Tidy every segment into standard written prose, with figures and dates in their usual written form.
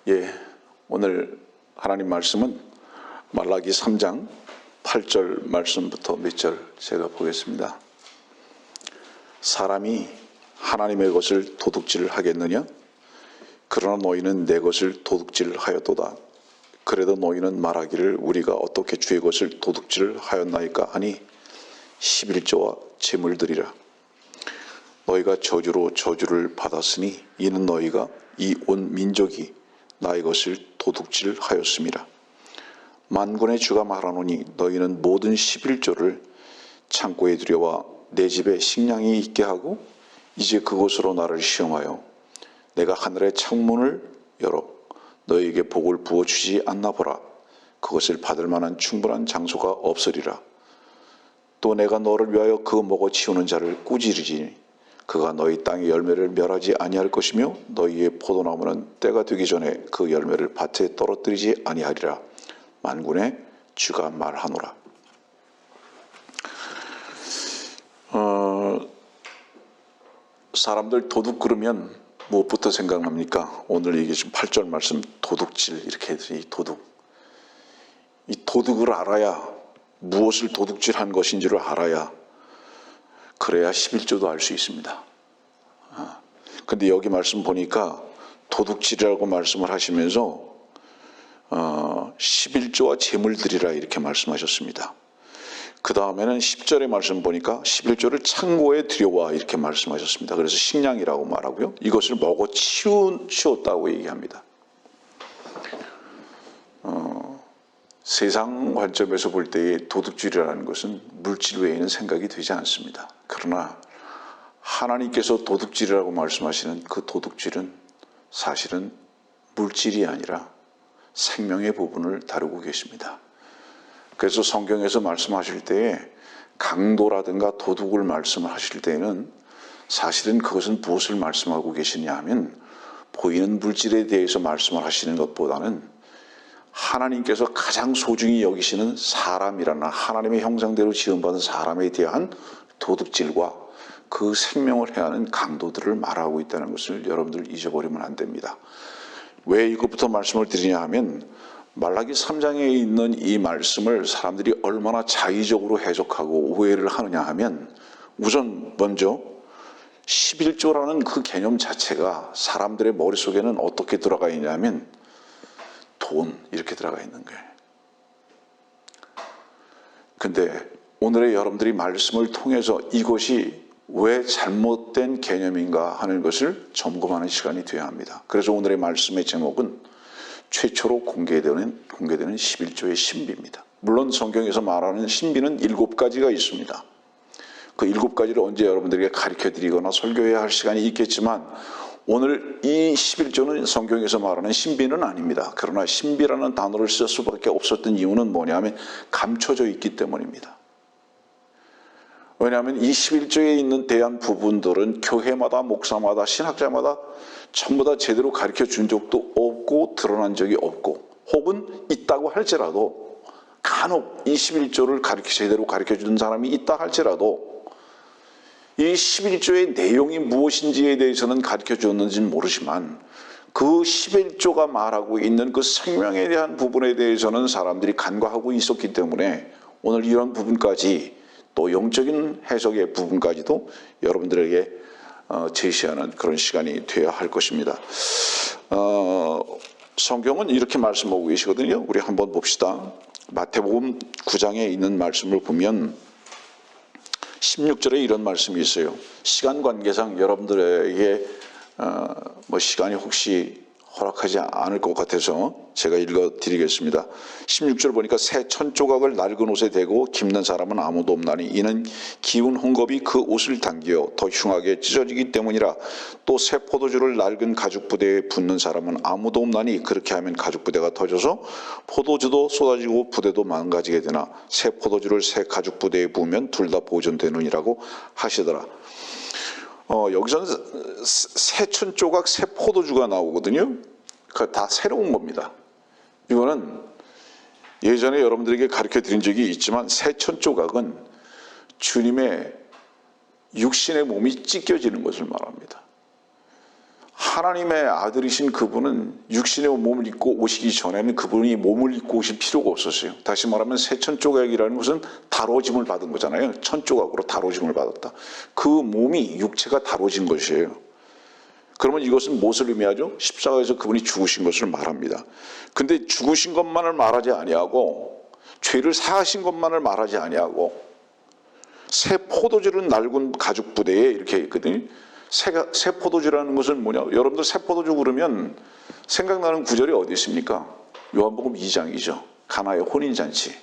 예, 오늘 하나님 말씀은 말라기 3장 8절 말씀부터 몇 절 제가 보겠습니다. 사람이 하나님의 것을 도둑질 하겠느냐? 그러나 너희는 내 것을 도둑질 하였도다. 그래도 너희는 말하기를 우리가 어떻게 주의 것을 도둑질 하였나이까 하니 11조와 재물들이라. 너희가 저주로 저주를 받았으니 이는 너희가 이 온 민족이 나의 것을 도둑질 하였음이라. 만군의 주가 말하노니 너희는 모든 11조를 창고에 들여와 내 집에 식량이 있게 하고 이제 그곳으로 나를 시험하여 내가 하늘의 창문을 열어 너희에게 복을 부어주지 않나 보라. 그것을 받을 만한 충분한 장소가 없으리라. 또 내가 너를 위하여 그 먹어 치우는 자를 꾸짖으리니 그가 너희 땅의 열매를 멸하지 아니할 것이며 너희의 포도나무는 때가 되기 전에 그 열매를 밭에 떨어뜨리지 아니하리라. 만군의 주가 말하노라. 사람들 도둑 그러면 무엇부터 생각납니까? 오늘 이게 지금 8절 말씀 도둑질 이렇게 해서 이 도둑을 알아야 무엇을 도둑질한 것인지를 알아야 그래야 11조도 알 수 있습니다. 근데 여기 말씀 보니까 도둑질이라고 말씀을 하시면서 11조와 재물들이라 이렇게 말씀하셨습니다. 그 다음에는 10절의 말씀 보니까 11조를 창고에 들여와 이렇게 말씀하셨습니다. 그래서 식량이라고 말하고요. 이것을 먹어 치웠다고 얘기합니다. 세상 관점에서 볼 때의 도둑질이라는 것은 물질 외에는 생각이 되지 않습니다. 그러나 하나님께서 도둑질이라고 말씀하시는 그 도둑질은 사실은 물질이 아니라 생명의 부분을 다루고 계십니다. 그래서 성경에서 말씀하실 때에 강도라든가 도둑을 말씀하실 때에는 사실은 그것은 무엇을 말씀하고 계시냐 하면 보이는 물질에 대해서 말씀을 하시는 것보다는 하나님께서 가장 소중히 여기시는 사람이라나 하나님의 형상대로 지음받은 사람에 대한 도둑질과 그 생명을 해하는 강도들을 말하고 있다는 것을 여러분들 잊어버리면 안 됩니다. 왜 이것부터 말씀을 드리냐 하면 말라기 3장에 있는 이 말씀을 사람들이 얼마나 자의적으로 해석하고 오해를 하느냐 하면 우선 먼저 11조라는 그 개념 자체가 사람들의 머릿속에는 어떻게 들어가 있냐면 돈 이렇게 들어가 있는 거예요. 근데 오늘의 여러분들이 말씀을 통해서 이것이 왜 잘못된 개념인가 하는 것을 점검하는 시간이 되어야 합니다. 그래서 오늘의 말씀의 제목은 최초로 공개되는 11조의 신비입니다. 물론 성경에서 말하는 신비는 7가지가 있습니다. 그 7가지를 언제 여러분들에게 가르쳐드리거나 설교해야 할 시간이 있겠지만 오늘 이 11조는 성경에서 말하는 신비는 아닙니다. 그러나 신비라는 단어를 쓸 수밖에 없었던 이유는 뭐냐면 감춰져 있기 때문입니다. 왜냐하면 이 11조에 있는 대한 부분들은 교회마다 목사마다 신학자마다 전부 다 제대로 가르쳐 준 적도 없고 드러난 적이 없고 혹은 있다고 할지라도 간혹 이 11조를 제대로 가르쳐 준 사람이 있다 할지라도 이 11조의 내용이 무엇인지에 대해서는 가르쳐 줬는지는 모르지만 그 11조가 말하고 있는 그 생명에 대한 부분에 대해서는 사람들이 간과하고 있었기 때문에 오늘 이런 부분까지 또 영적인 해석의 부분까지도 여러분들에게 제시하는 그런 시간이 되어야 할 것입니다. 성경은 이렇게 말씀하고 계시거든요. 우리 한번 봅시다. 마태복음 9장에 있는 말씀을 보면 16절에 이런 말씀이 있어요. 시간 관계상 여러분들에게 시간이 혹시 허락하지 않을 것 같아서 제가 읽어드리겠습니다. 16절 보니까 새 천조각을 낡은 옷에 대고 깁는 사람은 아무도 없나니 이는 기운 헝겊이 그 옷을 당겨 더 흉하게 찢어지기 때문이라. 또 새 포도주를 낡은 가죽 부대에 붓는 사람은 아무도 없나니 그렇게 하면 가죽 부대가 터져서 포도주도 쏟아지고 부대도 망가지게 되나 새 포도주를 새 가죽 부대에 부으면 둘 다 보존되느니라고 하시더라. 여기서는 새 천조각, 새 포도주가 나오거든요. 그거 다 새로운 겁니다. 이거는 예전에 여러분들에게 가르쳐 드린 적이 있지만 새 천조각은 주님의 육신의 몸이 찢겨지는 것을 말합니다. 하나님의 아들이신 그분은 육신의 몸을 입고 오시기 전에는 그분이 몸을 입고 오실 필요가 없었어요. 다시 말하면 새 천조각이라는 것은 다뤄짐을 받은 거잖아요. 천조각으로 다뤄짐을 받았다. 그 몸이 육체가 다뤄진 것이에요. 그러면 이것은 무엇을 의미하죠? 십자가에서 그분이 죽으신 것을 말합니다. 근데 죽으신 것만을 말하지 아니하고 죄를 사하신 것만을 말하지 아니하고 새 포도주를 낡은 가죽 부대에 이렇게 있거든요. 새 포도주라는 것은 뭐냐? 여러분들 새 포도주 그러면 생각나는 구절이 어디 있습니까? 요한복음 2장이죠. 가나의 혼인잔치.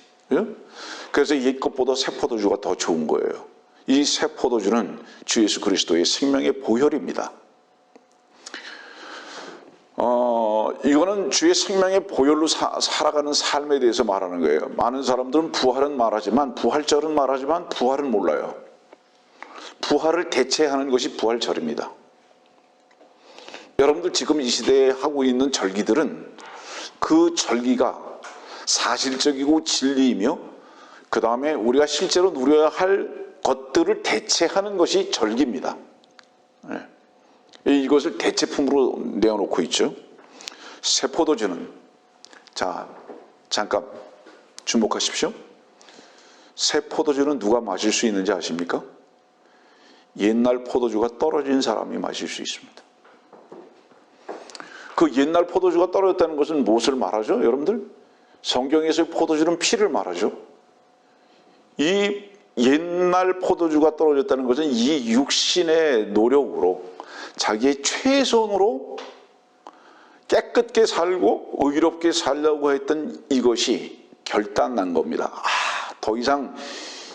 그래서 옛것보다 새 포도주가 더 좋은 거예요. 이 새 포도주는 주 예수 그리스도의 생명의 보혈입니다. 이거는 주의 생명의 보혈로 살아가는 삶에 대해서 말하는 거예요. 많은 사람들은 부활은 말하지만 부활절은 말하지만 부활은 몰라요. 부활을 대체하는 것이 부활절입니다. 여러분들 지금 이 시대에 하고 있는 절기들은 그 절기가 사실적이고 진리이며 그 다음에 우리가 실제로 누려야 할 것들을 대체하는 것이 절기입니다. 이것을 대체품으로 내어놓고 있죠. 새 포도주는, 자, 잠깐 주목하십시오. 새 포도주는 누가 마실 수 있는지 아십니까? 옛날 포도주가 떨어진 사람이 마실 수 있습니다. 그 옛날 포도주가 떨어졌다는 것은 무엇을 말하죠? 여러분들, 성경에서의 포도주는 피를 말하죠. 이 옛날 포도주가 떨어졌다는 것은 이 육신의 노력으로 자기의 최선으로 깨끗게 살고 의롭게 살려고 했던 이것이 결단난 겁니다. 더 이상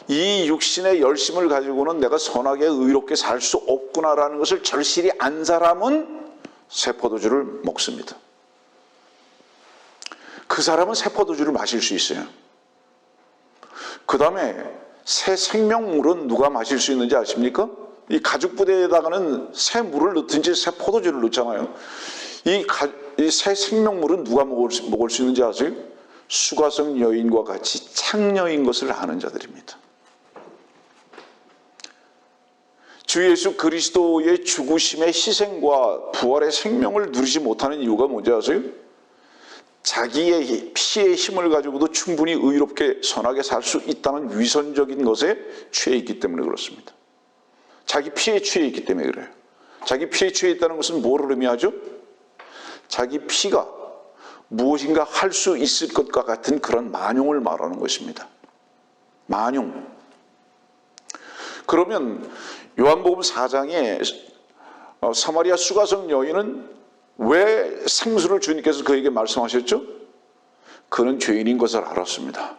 이 육신의 열심을 가지고는 내가 선하게 의롭게 살 수 없구나라는 것을 절실히 안 사람은 새 포도주를 먹습니다. 그 사람은 새 포도주를 마실 수 있어요. 그 다음에 새 생명물은 누가 마실 수 있는지 아십니까? 이 가죽 부대에다가는 새 물을 넣든지 새 포도주를 넣잖아요. 이 새 생명물은 누가 먹을 수 있는지 아세요? 수가성 여인과 같이 창녀인 것을 아는 자들입니다. 주 예수 그리스도의 죽으심의 희생과 부활의 생명을 누리지 못하는 이유가 뭔지 아세요? 자기의 피의 힘을 가지고도 충분히 의롭게 선하게 살 수 있다는 위선적인 것에 취해 있기 때문에 그렇습니다. 자기 피에 취해 있기 때문에 그래요. 자기 피에 취해 있다는 것은 뭐를 의미하죠? 자기 피가 무엇인가 할 수 있을 것과 같은 그런 만용을 말하는 것입니다. 만용. 그러면 요한복음 4장에 사마리아 수가성 여인은 왜 생수를 주님께서 그에게 말씀하셨죠? 그는 죄인인 것을 알았습니다.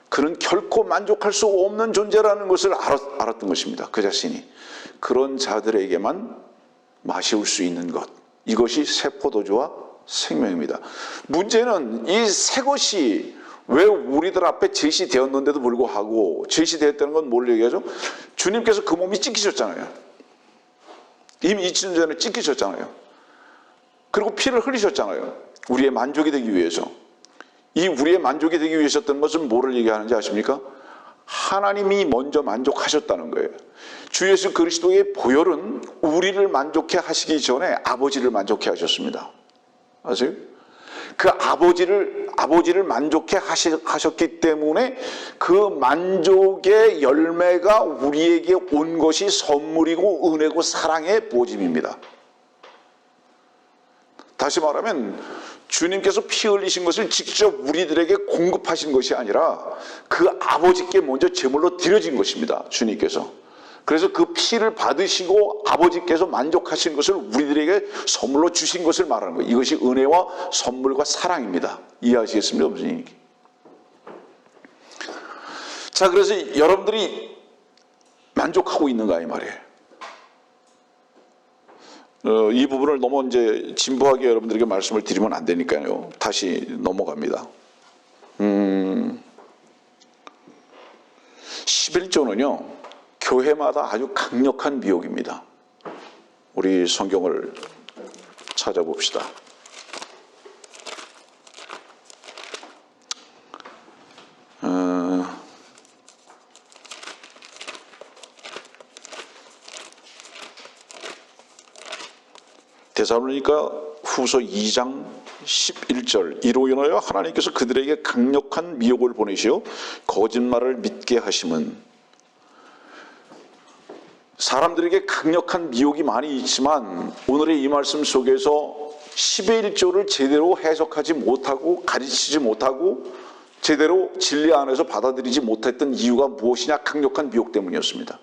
그는 결코 만족할 수 없는 존재라는 것을 알았던 것입니다. 그 자신이. 그런 자들에게만 마실 수 있는 것. 이것이 새 포도주와 생명입니다. 문제는 이 새 것이 왜 우리들 앞에 제시되었는데도 불구하고, 제시되었다는 건 뭘 얘기하죠? 주님께서 그 몸이 찢기셨잖아요. 이미 2000년 전에 찢기셨잖아요. 그리고 피를 흘리셨잖아요. 우리의 만족이 되기 위해서. 이 우리의 만족이 되기 위해서였던 것은 뭐를 얘기하는지 아십니까? 하나님이 먼저 만족하셨다는 거예요. 주 예수 그리스도의 보혈은 우리를 만족해 하시기 전에 아버지를 만족해 하셨습니다. 아세요? 그 아버지를 만족해 하셨기 때문에 그 만족의 열매가 우리에게 온 것이 선물이고 은혜고 사랑의 보짐입니다. 다시 말하면 주님께서 피 흘리신 것을 직접 우리들에게 공급하신 것이 아니라 그 아버지께 먼저 제물로 드려진 것입니다. 주님께서. 그래서 그 피를 받으시고 아버지께서 만족하신 것을 우리들에게 선물로 주신 것을 말하는 거예요. 이것이 은혜와 선물과 사랑입니다. 이해하시겠습니까? 무슨 얘기? 자, 그래서 여러분들이 만족하고 있는가 이 말이에요. 이 부분을 너무 이제 진부하게 여러분들에게 말씀을 드리면 안 되니까요. 다시 넘어갑니다. 11조는요. 교회마다 아주 강력한 미혹입니다. 우리 성경을 찾아봅시다. 데살로니가 후서 2장 11절 이로 인하여 하나님께서 그들에게 강력한 미혹을 보내시어 거짓말을 믿게 하심은, 사람들에게 강력한 미혹이 많이 있지만 오늘의 이 말씀 속에서 10의 1조를 제대로 해석하지 못하고 가르치지 못하고 제대로 진리 안에서 받아들이지 못했던 이유가 무엇이냐? 강력한 미혹 때문이었습니다.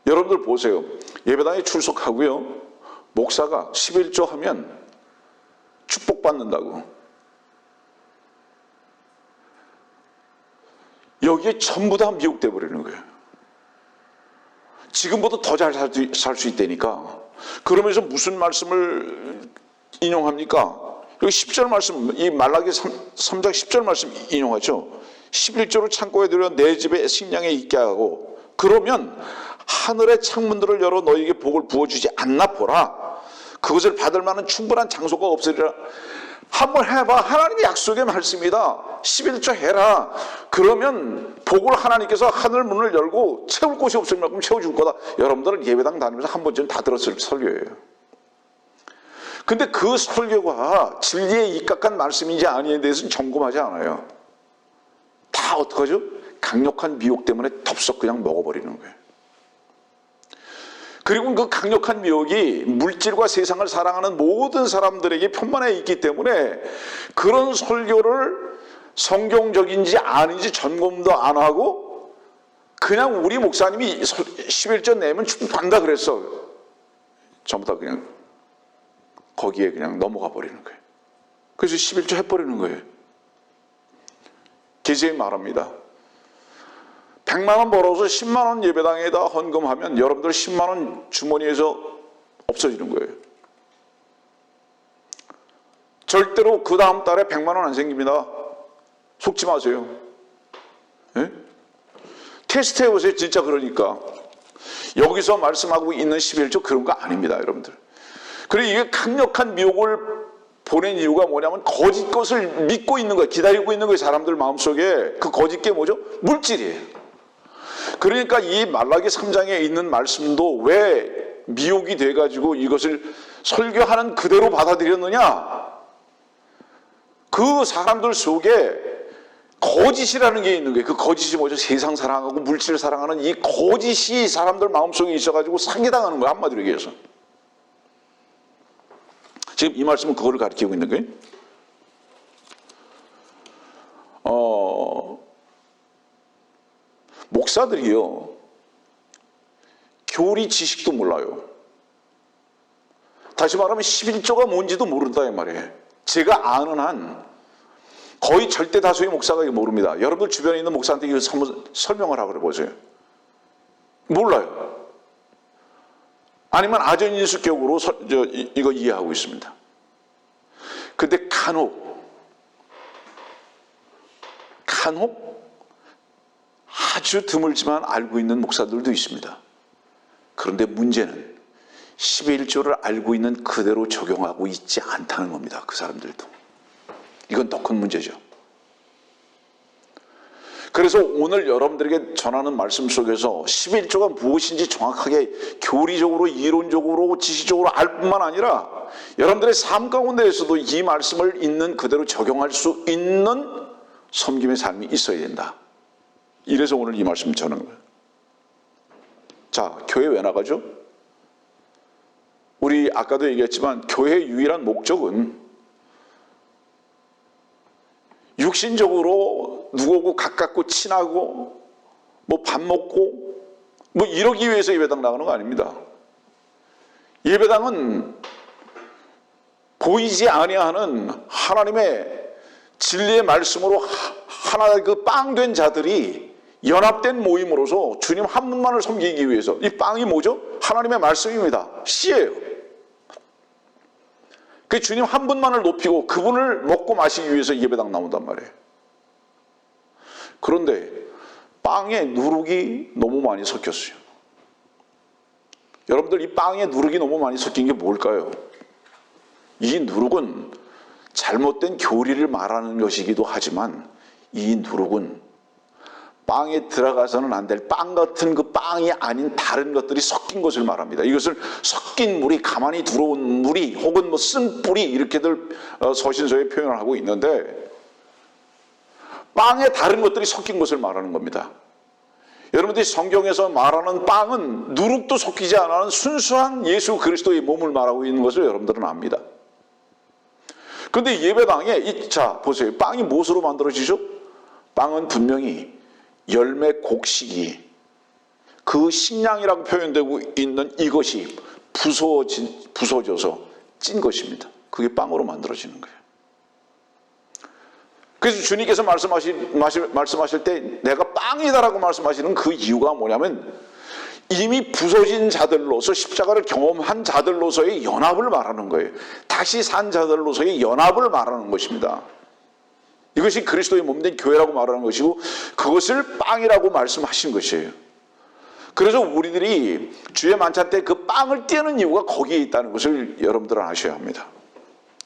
여러분들 보세요. 예배당에 출석하고요, 목사가 11조 하면 축복받는다고, 여기에 전부 다 미혹돼 버리는 거예요. 지금보다 더 잘 살 수 있다니까. 그러면서 무슨 말씀을 인용합니까? 여기 10절 말씀, 이 말라기 3장 10절 말씀 인용하죠. 11조를 창고에 들여 내 집에 식량에 있게 하고, 그러면 하늘의 창문들을 열어 너희에게 복을 부어주지 않나 보라. 그것을 받을 만한 충분한 장소가 없으리라. 한번 해봐. 하나님의 약속의 말씀이다. 11조 해라. 그러면 복을 하나님께서 하늘 문을 열고 채울 곳이 없을 만큼 채워줄 거다. 여러분들은 예배당 다니면서 한 번쯤 다 들었을 설교예요. 근데 그 설교가 진리에 입각한 말씀인지 아닌지에 대해서는 점검하지 않아요. 다 어떡하죠? 강력한 미혹 때문에 덥석 그냥 먹어버리는 거예요. 그리고 그 강력한 미혹이 물질과 세상을 사랑하는 모든 사람들에게 편만해 있기 때문에 그런 설교를 성경적인지 아닌지 점검도 안 하고 그냥 우리 목사님이 11조 내면 축복한다 그랬어. 전부 다 그냥 거기에 그냥 넘어가 버리는 거예요. 그래서 11조 해버리는 거예요. 기재에 말합니다. 100만 원 벌어서 10만 원 예배당에다 헌금하면 여러분들 10만 원 주머니에서 없어지는 거예요. 절대로 그 다음 달에 100만 원 안 생깁니다. 속지 마세요. 네? 테스트 해보세요. 진짜 그러니까. 여기서 말씀하고 있는 11조 그런 거 아닙니다, 여러분들. 그리고 이게 강력한 미혹을 보낸 이유가 뭐냐면 거짓 것을 믿고 있는 거예요. 기다리고 있는 거예요. 사람들 마음속에. 그 거짓 게 뭐죠? 물질이에요. 그러니까 이 말라기 3장에 있는 말씀도 왜 미혹이 돼가지고 이것을 설교하는 그대로 받아들였느냐? 그 사람들 속에 거짓이라는 게 있는 거예요. 그 거짓이 뭐죠? 세상 사랑하고 물질을 사랑하는 이 거짓이 사람들 마음속에 있어가지고 사기당하는 거예요. 한마디로 얘기해서. 지금 이 말씀은 그거를 가리키고 있는 거예요. 목사들이요, 교리 지식도 몰라요. 다시 말하면 11조가 뭔지도 모른다 이 말이에요. 제가 아는 한 거의 절대 다수의 목사가 이거 모릅니다. 여러분들 주변에 있는 목사한테 이거 한번 설명을 하고 그래보세요. 몰라요. 아니면 아전인수격으로 이거 이해하고 있습니다. 근데 간혹 아주 드물지만 알고 있는 목사들도 있습니다. 그런데 문제는 11조를 알고 있는 그대로 적용하고 있지 않다는 겁니다. 그 사람들도. 이건 더 큰 문제죠. 그래서 오늘 여러분들에게 전하는 말씀 속에서 11조가 무엇인지 정확하게 교리적으로, 이론적으로, 지식적으로 알 뿐만 아니라 여러분들의 삶 가운데에서도 이 말씀을 있는 그대로 적용할 수 있는 섬김의 삶이 있어야 된다. 이래서 오늘 이 말씀 전하는 거예요. 자, 교회 왜 나가죠? 우리 아까도 얘기했지만 교회의 유일한 목적은 육신적으로 누구하고 가깝고 친하고 뭐 밥 먹고 뭐 이러기 위해서 예배당 나가는 거 아닙니다. 예배당은 보이지 아니하는 하나님의 진리의 말씀으로 하나 그 빵된 자들이 연합된 모임으로서 주님 한 분만을 섬기기 위해서. 이 빵이 뭐죠? 하나님의 말씀입니다. 씨예요. 그 주님 한 분만을 높이고 그분을 먹고 마시기 위해서 예배당 나온단 말이에요. 그런데 빵에 누룩이 너무 많이 섞였어요. 여러분들 이 빵에 누룩이 너무 많이 섞인 게 뭘까요? 이 누룩은 잘못된 교리를 말하는 것이기도 하지만 이 누룩은 빵에 들어가서는 안 될 빵 같은 그 빵이 아닌 다른 것들이 섞인 것을 말합니다. 이것을 섞인 물이, 가만히 들어온 물이, 혹은 뭐 쓴뿌리, 이렇게들 서신서에 표현을 하고 있는데, 빵에 다른 것들이 섞인 것을 말하는 겁니다. 여러분들이 성경에서 말하는 빵은 누룩도 섞이지 않은 순수한 예수 그리스도의 몸을 말하고 있는 것을 여러분들은 압니다. 그런데 예배당에, 자 보세요, 빵이 무엇으로 만들어지죠? 빵은 분명히 열매 곡식이, 그 식량이라고 표현되고 있는 이것이 부서져서 찐 것입니다. 그게 빵으로 만들어지는 거예요. 그래서 주님께서 말씀하실 때 내가 빵이다라고 말씀하시는 그 이유가 뭐냐면, 이미 부서진 자들로서, 십자가를 경험한 자들로서의 연합을 말하는 거예요. 다시 산 자들로서의 연합을 말하는 것입니다. 이것이 그리스도의 몸된 교회라고 말하는 것이고, 그것을 빵이라고 말씀하신 것이에요. 그래서 우리들이 주의 만찬 때 그 빵을 떼는 이유가 거기에 있다는 것을 여러분들은 아셔야 합니다.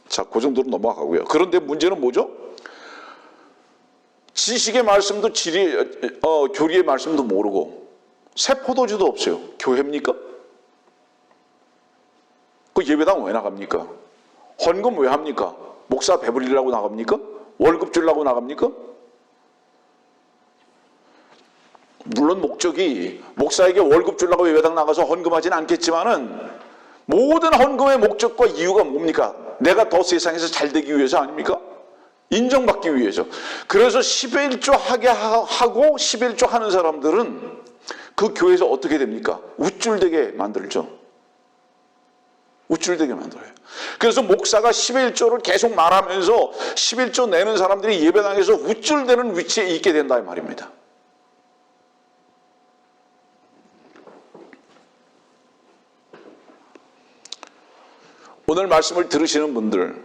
자, 그 정도로 넘어가고요. 그런데 문제는 뭐죠? 지식의 말씀도 교리의 말씀도 모르고 새 포도주도 없어요. 교회입니까? 그 예배당 왜 나갑니까? 헌금 왜 합니까? 목사 배부리려고 나갑니까? 월급 주려고 나갑니까? 물론 목적이 목사에게 월급 주려고 예배당 나가서 헌금하지는 않겠지만은, 모든 헌금의 목적과 이유가 뭡니까? 내가 더 세상에서 잘 되기 위해서 아닙니까? 인정받기 위해서. 그래서 11조 하게 하고 11조 하는 사람들은 그 교회에서 어떻게 됩니까? 우쭐대게 만들죠. 우쭐대게 만들어요. 그래서 목사가 11조를 계속 말하면서 11조 내는 사람들이 예배당에서 우쭐대는 위치에 있게 된다 이 말입니다. 오늘 말씀을 들으시는 분들,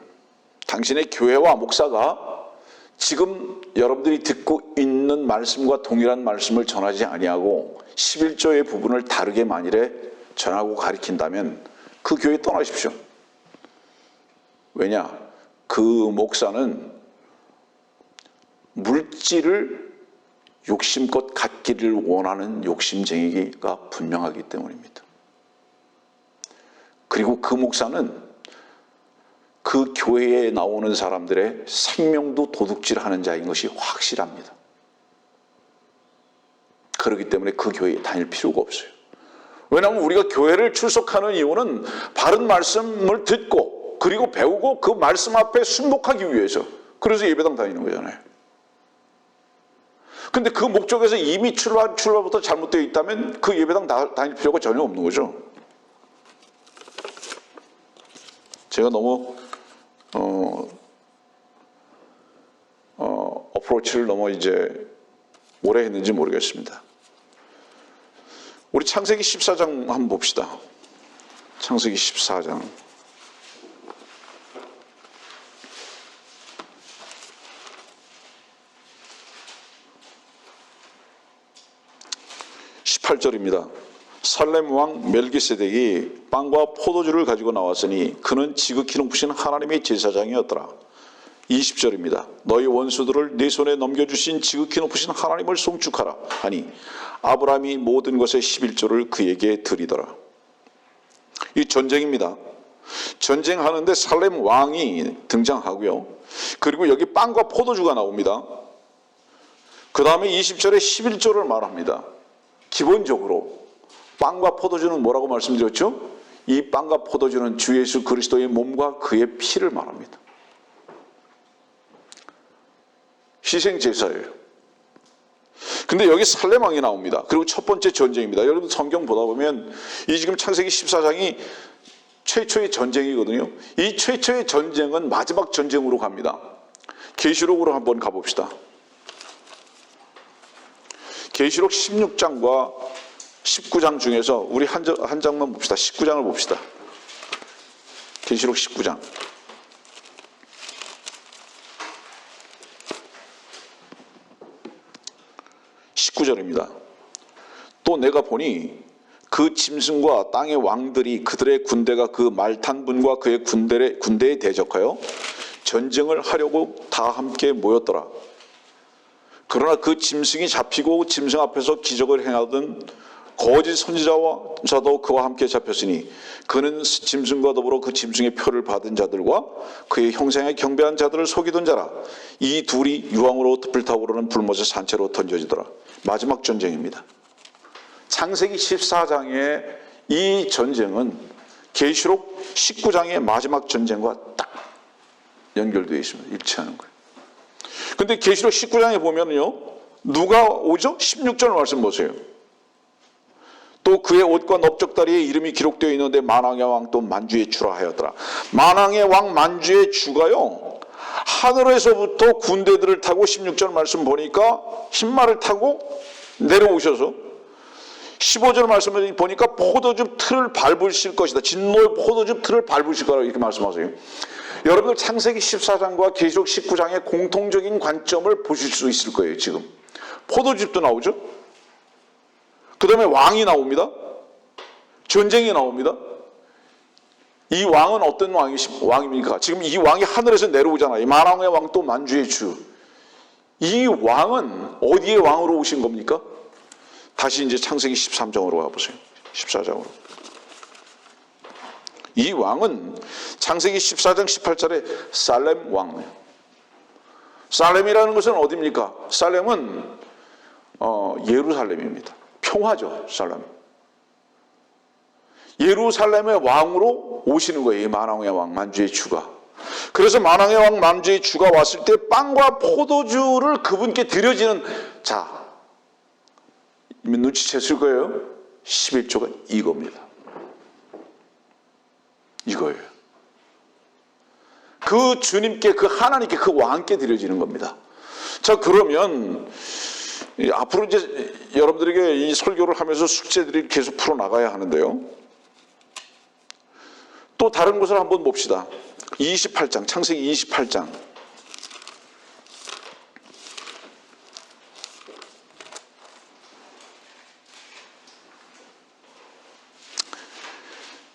당신의 교회와 목사가 지금 여러분들이 듣고 있는 말씀과 동일한 말씀을 전하지 아니하고 11조의 부분을 다르게 만일에 전하고 가르친다면 그 교회 떠나십시오. 왜냐? 그 목사는 물질을 욕심껏 갖기를 원하는 욕심쟁이가 분명하기 때문입니다. 그리고 그 목사는 그 교회에 나오는 사람들의 생명도 도둑질하는 자인 것이 확실합니다. 그렇기 때문에 그 교회에 다닐 필요가 없어요. 왜냐하면 우리가 교회를 출석하는 이유는 바른 말씀을 듣고 그리고 배우고 그 말씀 앞에 순복하기 위해서, 그래서 예배당 다니는 거잖아요. 근데 그 목적에서 이미 출발부터 잘못되어 있다면 그 예배당 다닐 필요가 전혀 없는 거죠. 제가 너무 어프로치를 너무 이제 오래 했는지 모르겠습니다. 우리 창세기 14장 한번 봅시다. 창세기 14장. (18절입니다) 살렘 왕 멜기세덱이 빵과 포도주를 가지고 나왔으니 그는 지극히 높으신 하나님의 제사장이었더라. 20절입니다. 너희 원수들을 네 손에 넘겨주신 지극히 높으신 하나님을 송축하라 하니 아브라함이 모든 것의 11조를 그에게 드리더라. 이 전쟁입니다. 전쟁하는데 살렘 왕이 등장하고요. 그리고 여기 빵과 포도주가 나옵니다. 그 다음에 20절에 11조를 말합니다. 기본적으로 빵과 포도주는 뭐라고 말씀드렸죠? 이 빵과 포도주는 주 예수 그리스도의 몸과 그의 피를 말합니다. 희생제사예요. 근데 여기 살렘 왕이 나옵니다. 그리고 첫 번째 전쟁입니다. 여러분 성경 보다 보면 이 지금 창세기 14장이 최초의 전쟁이거든요. 이 최초의 전쟁은 마지막 전쟁으로 갑니다. 계시록으로 한번 가봅시다. 계시록 16장과 19장 중에서 우리 한 장만 봅시다. 19장을 봅시다. 계시록 19장. 19절입니다. 또 내가 보니 그 짐승과 땅의 왕들이 그들의 군대가 그 말탄 분과 그의 군대에 대적하여 전쟁을 하려고 다 함께 모였더라. 그러나 그 짐승이 잡히고 짐승 앞에서 기적을 행하던 거짓 선지자와 자도 그와 함께 잡혔으니 그는 짐승과 더불어 그 짐승의 표를 받은 자들과 그의 형상에 경배한 자들을 속이던 자라. 이 둘이 유황으로 불타오르는 불못의 산채로 던져지더라. 마지막 전쟁입니다. 창세기 14장의 이 전쟁은 계시록 19장의 마지막 전쟁과 딱 연결되어 있습니다. 일치하는 거예요. 근데 계시록 19장에 보면요, 누가 오죠? 16절 말씀 보세요. 또 그의 옷과 넓적다리에 이름이 기록되어 있는데 만왕의 왕 또 만주의 주라 하였더라. 만왕의 왕 만주의 주가요, 하늘에서부터 군대들을 타고 16절 말씀 보니까 흰말을 타고 내려오셔서 15절 말씀을 보니까 포도즙 틀을 밟으실 것이다. 진노의 포도즙 틀을 밟으실 거라고 이렇게 말씀하세요. 여러분들 창세기 14장과 계시록 19장의 공통적인 관점을 보실 수 있을 거예요. 지금 포도즙도 나오죠. 그 다음에 왕이 나옵니다. 전쟁이 나옵니다. 이 왕은 어떤 왕입니까? 지금 이 왕이 하늘에서 내려오잖아요. 만왕의 왕 또 만주의 주. 이 왕은 어디의 왕으로 오신 겁니까? 다시 이제 창세기 13장으로 가보세요. 14장으로. 이 왕은 창세기 14장 18절에 살렘 왕이에요. 살렘이라는 것은 어디입니까? 살렘은 예루살렘입니다. 평화죠, 살렘. 예루살렘의 왕으로 오시는 거예요. 이 만왕의 왕 만주의 주가. 그래서 만왕의 왕 만주의 주가 왔을 때 빵과 포도주를 그분께 드려지는, 자, 눈치챘을 거예요. 11조가 이겁니다. 이거예요. 그 주님께, 그 하나님께, 그 왕께 드려지는 겁니다. 자, 그러면 앞으로 이제 여러분들에게 이 설교를 하면서 숙제들이 계속 풀어나가야 하는데요. 또 다른 것을 한번 봅시다. 28장, 창세기 28장.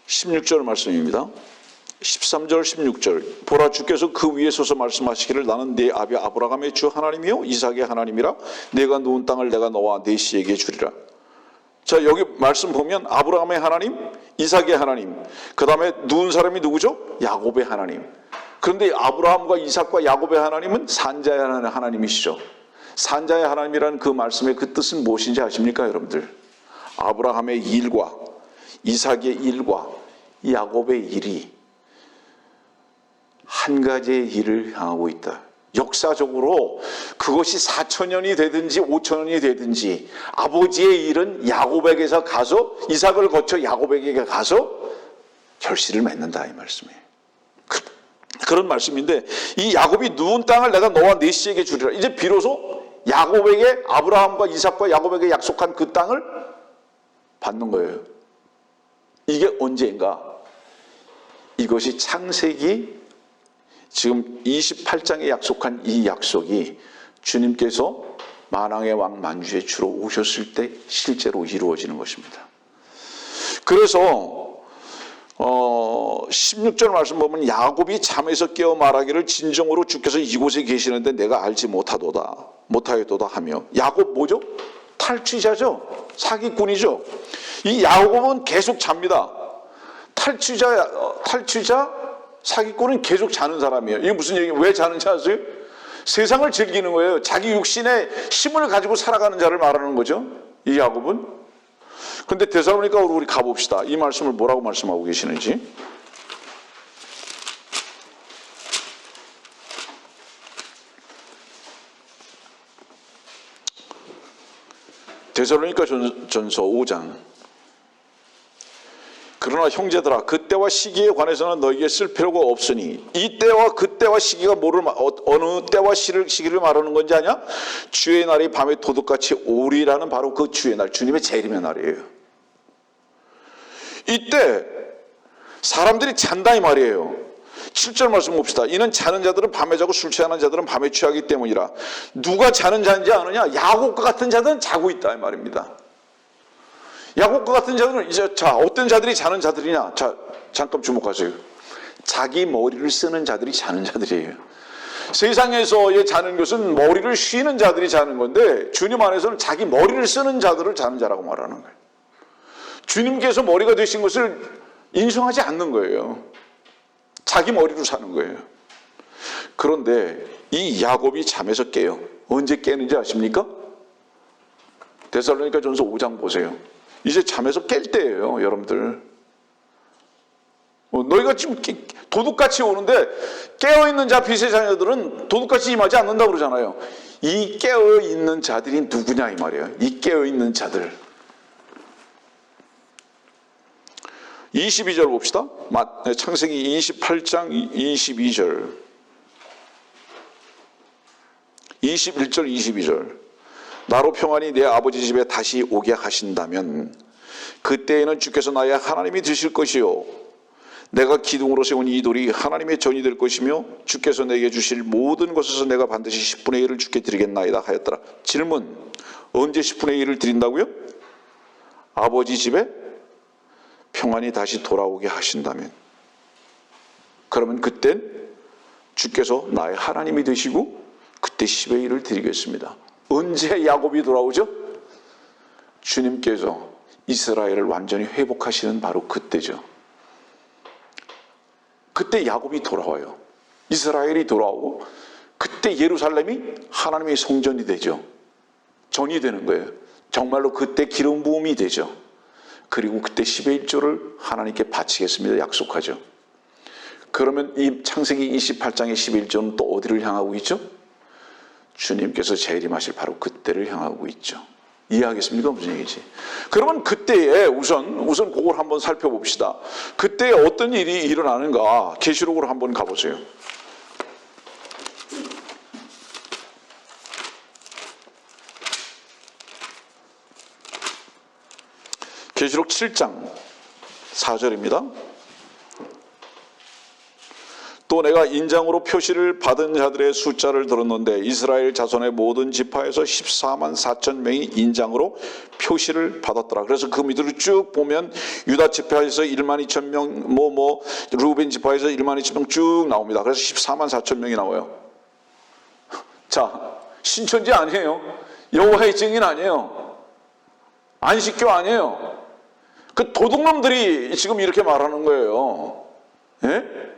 16절 말씀입니다. 13절 16절. 보라, 주께서 그 위에 서서 말씀하시기를 나는 네 아비 아브라함의 주 하나님이요 이삭의 하나님이라. 내가 누운 땅을 내가 너와 네 씨에게 주리라. 자, 여기 말씀 보면 아브라함의 하나님, 이삭의 하나님, 그 다음에 누운 사람이 누구죠? 야곱의 하나님. 그런데 아브라함과 이삭과 야곱의 하나님은 산자의 하나님이시죠. 산자의 하나님이라는 그 말씀의 그 뜻은 무엇인지 아십니까, 여러분들? 아브라함의 일과 이삭의 일과 야곱의 일이 한 가지의 일을 향하고 있다. 역사적으로 그것이 4,000년이 되든지 5,000년이 되든지 아버지의 일은 야곱에게서 가서 이삭을 거쳐 야곱에게 가서 결실을 맺는다, 이 말씀이에요. 그런 말씀인데, 이 야곱이 누운 땅을 내가 너와 네 씨에게 주리라. 이제 비로소 야곱에게, 아브라함과 이삭과 야곱에게 약속한 그 땅을 받는 거예요. 이게 언제인가? 이것이 창세기 지금 28장에 약속한 이 약속이 주님께서 만왕의 왕 만주의 주로 오셨을 때 실제로 이루어지는 것입니다. 그래서 16절 말씀 보면 야곱이 잠에서 깨어 말하기를 진정으로 주께서 이곳에 계시는데 내가 알지 못하였도다 하며. 야곱 뭐죠? 탈취자죠. 사기꾼이죠. 이 야곱은 계속 잡니다. 탈취자, 사기꾼은 계속 자는 사람이에요. 이게 무슨 얘기예요? 왜 자는지 아세요? 세상을 즐기는 거예요. 자기 육신의 힘을 가지고 살아가는 자를 말하는 거죠, 이 야곱은. 그런데 데살로니가로 우리 가봅시다. 이 말씀을 뭐라고 말씀하고 계시는지. 데살로니가 전서 5장. 그러나 형제들아, 그때와 시기에 관해서는 너희에게 쓸 필요가 없으니 이 때와 그때와 시기가 어느 때와 시기를 말하는 건지 아냐? 주의 날이 밤에 도둑같이 오리라는 바로 그 주의 날, 주님의 재림의 날이에요. 이때 사람들이 잔다 이 말이에요. 7절 말씀 봅시다. 이는 자는 자들은 밤에 자고 술 취하는 자들은 밤에 취하기 때문이라. 누가 자는 자인지 아느냐? 야곱과 같은 자들은 자고 있다 이 말입니다. 야곱과 같은 자들은 이제, 자, 어떤 자들이 자는 자들이냐? 자, 잠깐 주목하세요. 자기 머리를 쓰는 자들이 자는 자들이에요. 세상에서의 자는 것은 머리를 쉬는 자들이 자는 건데 주님 안에서는 자기 머리를 쓰는 자들을 자는 자라고 말하는 거예요. 주님께서 머리가 되신 것을 인정하지 않는 거예요. 자기 머리로 사는 거예요. 그런데 이 야곱이 잠에서 깨요. 언제 깨는지 아십니까? 데살로니가 전서 5장 보세요. 이제 잠에서 깰 때예요, 여러분들. 너희가 지금 도둑같이 오는데 깨어있는 자 빛의 자녀들은 도둑같이 임하지 않는다고 그러잖아요. 이 깨어있는 자들이 누구냐 이 말이에요. 이 깨어있는 자들. 22절 봅시다. 창세기 28장 22절 21절 22절 나로 평안히 내 아버지 집에 다시 오게 하신다면 그때에는 주께서 나의 하나님이 되실 것이요 내가 기둥으로 세운 이 돌이 하나님의 전이 될 것이며 주께서 내게 주실 모든 것에서 내가 반드시 10분의 1을 주께 드리겠나이다 하였더라. 질문, 언제 10분의 1을 드린다고요? 아버지 집에 평안히 다시 돌아오게 하신다면. 그러면 그땐 주께서 나의 하나님이 되시고 그때 10의 1을 드리겠습니다. 언제 야곱이 돌아오죠? 주님께서 이스라엘을 완전히 회복하시는 바로 그때죠. 그때 야곱이 돌아와요. 이스라엘이 돌아오고 그때 예루살렘이 하나님의 성전이 되죠. 전이 되는 거예요. 정말로 그때 기름 부음이 되죠. 그리고 그때 10의 1조를 하나님께 바치겠습니다. 약속하죠. 그러면 이 창세기 28장의 10의 1조는 또 어디를 향하고 있죠? 주님께서 재림하실 바로 그때를 향하고 있죠. 이해하겠습니까? 무슨 얘기지? 그러면 그때에 우선 그걸 한번 살펴봅시다. 그때에 어떤 일이 일어나는가? 계시록으로 한번 가보세요. 계시록 7장 4절입니다. 또 내가 인장으로 표시를 받은 자들의 숫자를 들었는데 이스라엘 자손의 모든 지파에서 14만 4천 명이 인장으로 표시를 받았더라. 그래서 그 밑으로 쭉 보면 유다 지파에서 1만 2천 명, 루벤 지파에서 1만 2천 명 쭉 나옵니다. 그래서 14만 4천 명이 나와요. 자, 신천지 아니에요. 여호와의 증인 아니에요. 안식교 아니에요. 그 도둑놈들이 지금 이렇게 말하는 거예요. 예?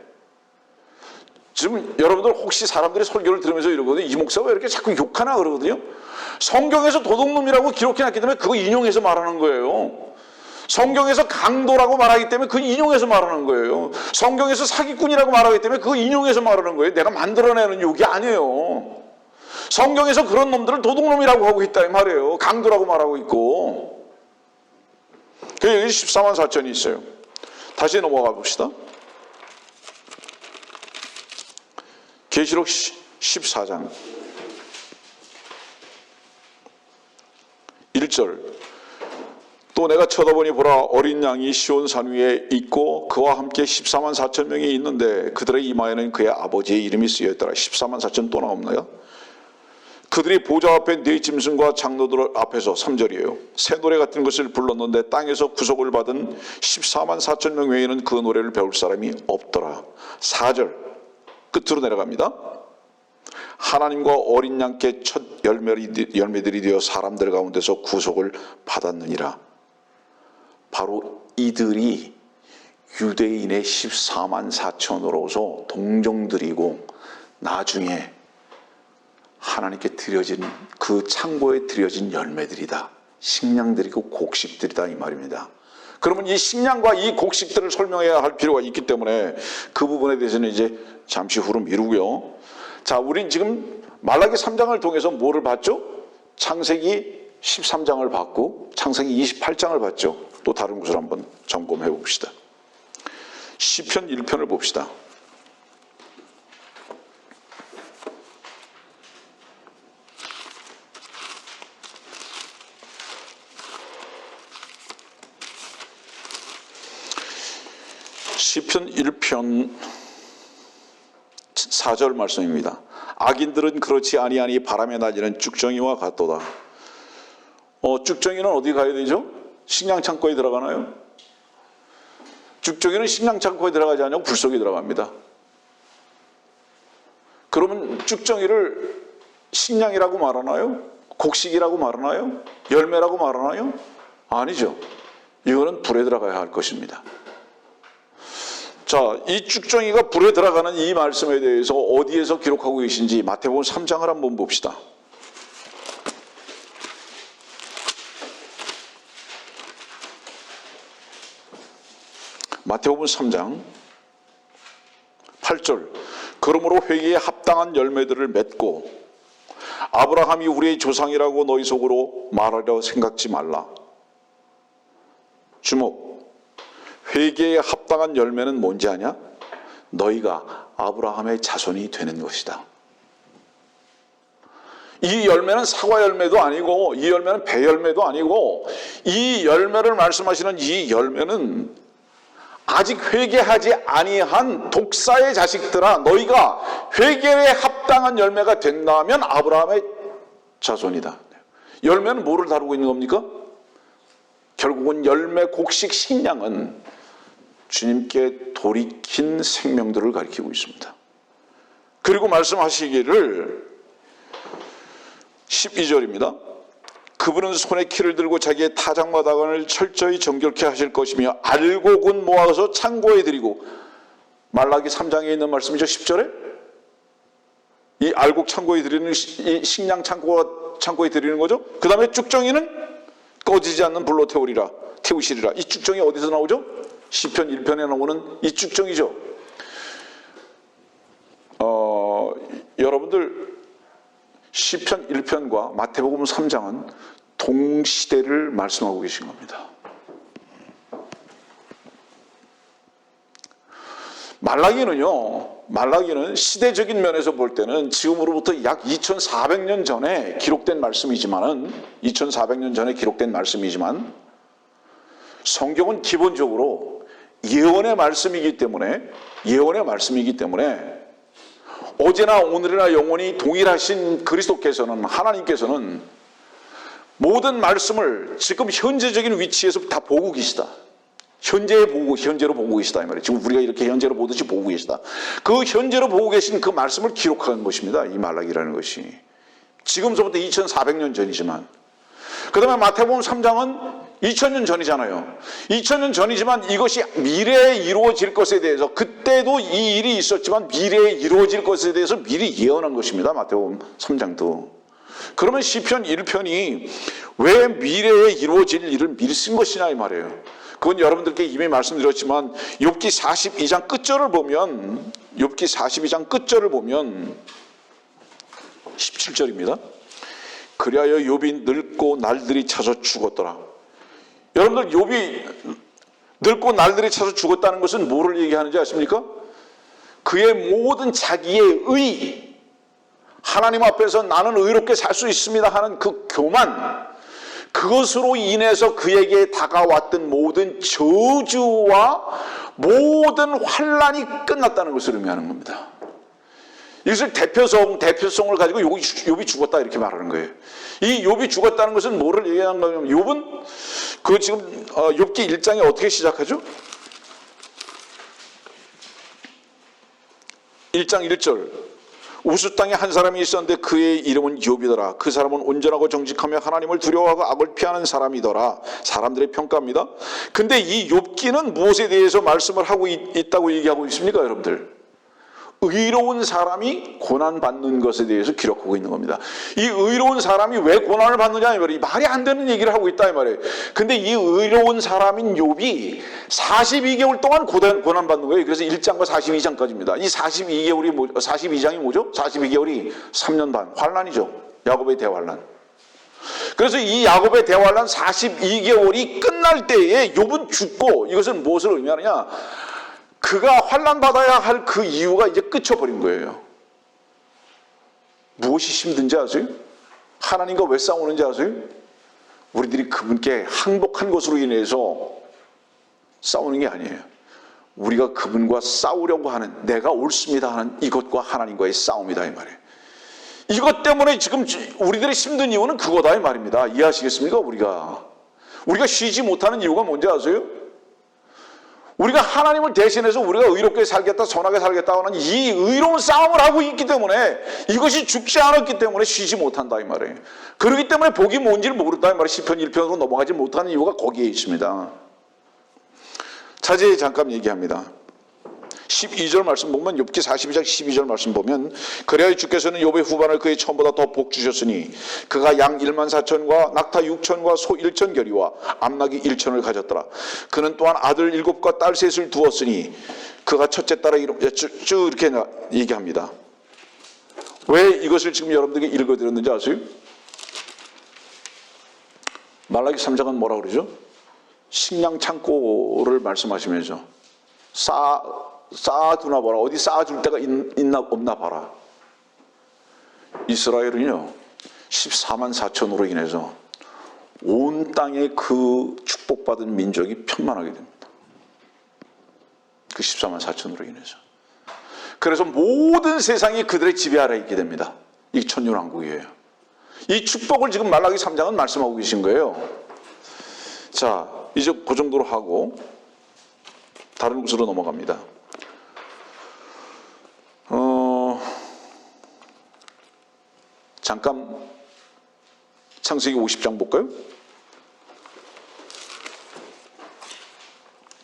지금 여러분들 혹시 사람들이 설교를 들으면서 이러거든요. 이 목사가 왜 이렇게 자꾸 욕하나 그러거든요. 성경에서 도둑놈이라고 기록해놨기 때문에 그거 인용해서 말하는 거예요. 성경에서 강도라고 말하기 때문에 그거 인용해서 말하는 거예요. 성경에서 사기꾼이라고 말하기 때문에 그거 인용해서 말하는 거예요. 내가 만들어내는 욕이 아니에요. 성경에서 그런 놈들을 도둑놈이라고 하고 있다 이 말이에요. 강도라고 말하고 있고. 그래서 여기 14만 4천이 있어요. 다시 넘어가 봅시다. 계시록 14장 1절 또 내가 쳐다보니 보라 어린 양이 시온 산 위에 있고 그와 함께 14만 4천 명이 있는데 그들의 이마에는 그의 아버지의 이름이 쓰여있더라. 14만 4천 또 나옵나요? 그들이 보좌 앞에 네 짐승과 장로들 앞에서 3절이에요. 새 노래 같은 것을 불렀는데 땅에서 구속을 받은 14만 4천 명 외에는 그 노래를 배울 사람이 없더라. 4절 끝으로 내려갑니다. 하나님과 어린 양께 첫 열매들이 되어 사람들 가운데서 구속을 받았느니라. 바로 이들이 유대인의 14만 4천으로서 동정들이고 나중에 하나님께 드려진 그 창고에 드려진 열매들이다. 식량들이고 곡식들이다 이 말입니다. 그러면 이 식량과 이 곡식들을 설명해야 할 필요가 있기 때문에 그 부분에 대해서는 이제 잠시 후로 미루고요. 자, 우린 지금 말라기 3장을 통해서 뭐를 봤죠? 창세기 13장을 봤고 창세기 28장을 봤죠. 또 다른 것을 한번 점검해 봅시다. 시편 1편을 봅시다. 시편 1편 4절 말씀입니다. 악인들은 그렇지 아니하니 바람에 날리는 쭉정이와 같도다. 쭉정이는 어디 가야 되죠? 식량창고에 들어가나요? 쭉정이는 식량창고에 들어가지 않고 불 속에 들어갑니다. 그러면 쭉정이를 식량이라고 말하나요? 곡식이라고 말하나요? 열매라고 말하나요? 아니죠. 이거는 불에 들어가야 할 것입니다. 자, 이 쭉정이가 불에 들어가는 이 말씀에 대해서 어디에서 기록하고 계신지 마태복음 3장을 한번 봅시다. 마태복음 3장 8절. 그러므로 회개에 합당한 열매들을 맺고 아브라함이 우리의 조상이라고 너희 속으로 말하려 생각지 말라. 주목. 회개에 합당한 열매는 뭔지 아냐? 너희가 아브라함의 자손이 되는 것이다. 이 열매는 사과 열매도 아니고 이 열매는 배 열매도 아니고 이 열매를 말씀하시는 이 열매는 아직 회개하지 아니한 독사의 자식들아, 너희가 회개에 합당한 열매가 된다면 아브라함의 자손이다. 열매는 뭐를 다루고 있는 겁니까? 결국은 열매, 곡식, 식량은 주님께 돌이킨 생명들을 가리키고 있습니다. 그리고 말씀하시기를 12절입니다. 그분은 손에 키를 들고 자기의 타작마당을 철저히 정결케 하실 것이며 알곡은 모아서 창고에 드리고, 말라기 3장에 있는 말씀이죠. 10절에 이 알곡 창고에 드리는, 이 식량 창고에 드리는 거죠. 그 다음에 쭉정이는 꺼지지 않는 불로 태우시리라. 이 쭉정이 어디서 나오죠? 시편 1편에 나오는 이 쭉정이죠. 여러분들 시편 1편과 마태복음 3장은 동시대를 말씀하고 계신 겁니다. 말라기는 시대적인 면에서 볼 때는 지금으로부터 약 2400년 전에 기록된 말씀이지만 성경은 기본적으로 예언의 말씀이기 때문에 어제나 오늘이나 영원히 동일하신 그리스도께서는, 하나님께서는 모든 말씀을 지금 현재적인 위치에서 다 보고 계시다. 현재로 보고 계시다 이 말이에요. 지금 우리가 이렇게 현재로 보듯이 보고 계시다. 그 현재로 보고 계신 그 말씀을 기록한 것입니다. 이 말라기라는 것이. 지금서부터 2400년 전이지만, 그 다음에 마태복음 3장은 2000년 전이잖아요. 2000년 전이지만 이것이 미래에 이루어질 것에 대해서, 그때도 이 일이 있었지만 미래에 이루어질 것에 대해서 미리 예언한 것입니다. 마태복음 3장도. 그러면 시편 1편이 왜 미래에 이루어질 일을 미리 쓴 것이냐 이 말이에요. 그건 여러분들께 이미 말씀드렸지만 욥기 42장 끝절을 보면 17절입니다. 그리하여 욥이 늙고 날들이 차서 죽었더라. 여러분들, 욥이 늙고 날들이 차서 죽었다는 것은 뭐를 얘기하는지 아십니까? 그의 모든 자기의 의, 하나님 앞에서 나는 의롭게 살 수 있습니다 하는 그 교만, 그것으로 인해서 그에게 다가왔던 모든 저주와 모든 환난이 끝났다는 것을 의미하는 겁니다. 이것을 대표성을 가지고 욥이 죽었다 이렇게 말하는 거예요. 이 욥이 죽었다는 것은 뭐를 얘기하는 거냐면, 욥은 지금 욥기 1장에 어떻게 시작하죠? 1장 1절. 우스 땅에 한 사람이 있었는데 그의 이름은 욥이더라. 그 사람은 온전하고 정직하며 하나님을 두려워하고 악을 피하는 사람이더라. 사람들의 평가입니다. 근데 이 욥기는 무엇에 대해서 말씀을 하고 있다고 얘기하고 있습니까, 여러분들? 의로운 사람이 고난받는 것에 대해서 기록하고 있는 겁니다. 이 의로운 사람이 왜 고난을 받느냐 이 말이에요. 말이 안 되는 얘기를 하고 있다 이 말이에요. 근데 이 의로운 사람인 욥이 42개월 동안 고난받는 거예요. 그래서 1장과 42장까지입니다. 이 42장이 뭐죠? 42개월이 3년 반, 환난이죠. 야곱의 대환난. 그래서 이 야곱의 대환난 42개월이 끝날 때에 욥은 죽고, 이것은 무엇을 의미하느냐? 그가 환난받아야 할 그 이유가 이제 끝쳐버린 거예요. 무엇이 힘든지 아세요? 하나님과 왜 싸우는지 아세요? 우리들이 그분께 항복한 것으로 인해서 싸우는 게 아니에요. 우리가 그분과 싸우려고 하는, 내가 옳습니다 하는 이것과 하나님과의 싸움이다 이 말이에요. 이것 때문에 지금 우리들이 힘든 이유는 그거다 이 말입니다. 이해하시겠습니까? 우리가 쉬지 못하는 이유가 뭔지 아세요? 우리가 하나님을 대신해서 우리가 의롭게 살겠다, 선하게 살겠다 하는 이 의로운 싸움을 하고 있기 때문에, 이것이 죽지 않았기 때문에 쉬지 못한다 이 말이에요. 그렇기 때문에 복이 뭔지를 모른다 이 말이에요. 시편 1편으로 넘어가지 못하는 이유가 거기에 있습니다. 자세히 잠깐 얘기합니다. 12절 말씀 보면, 욥기 42장 12절 말씀 보면, 그래야 주께서는 욥의 후반을 그의 처음보다 더 복 주셨으니 그가 양 1만 4천과 낙타 6천과 소 1천 결이와 암나귀 1천을 가졌더라. 그는 또한 아들 7과 딸 3을 두었으니 그가 첫째 딸의 이름, 쭉 이렇게 얘기합니다. 왜 이것을 지금 여러분들에게 읽어드렸는지 아세요? 말라기 3장은 뭐라 그러죠? 식량 창고를 말씀하시면서 쌓아두나 봐라. 어디 쌓아줄 데가 있나 없나 봐라. 이스라엘은요 14만 4천으로 인해서 온 땅에 그 축복받은 민족이 편만하게 됩니다. 그 14만 4천으로 인해서. 그래서 모든 세상이 그들의 지배 아래에 있게 됩니다. 이게 천년왕국이에요. 이 축복을 지금 말라기 3장은 말씀하고 계신 거예요. 자, 이제 그 정도로 하고 다른 곳으로 넘어갑니다. 잠깐 창세기 50장 볼까요?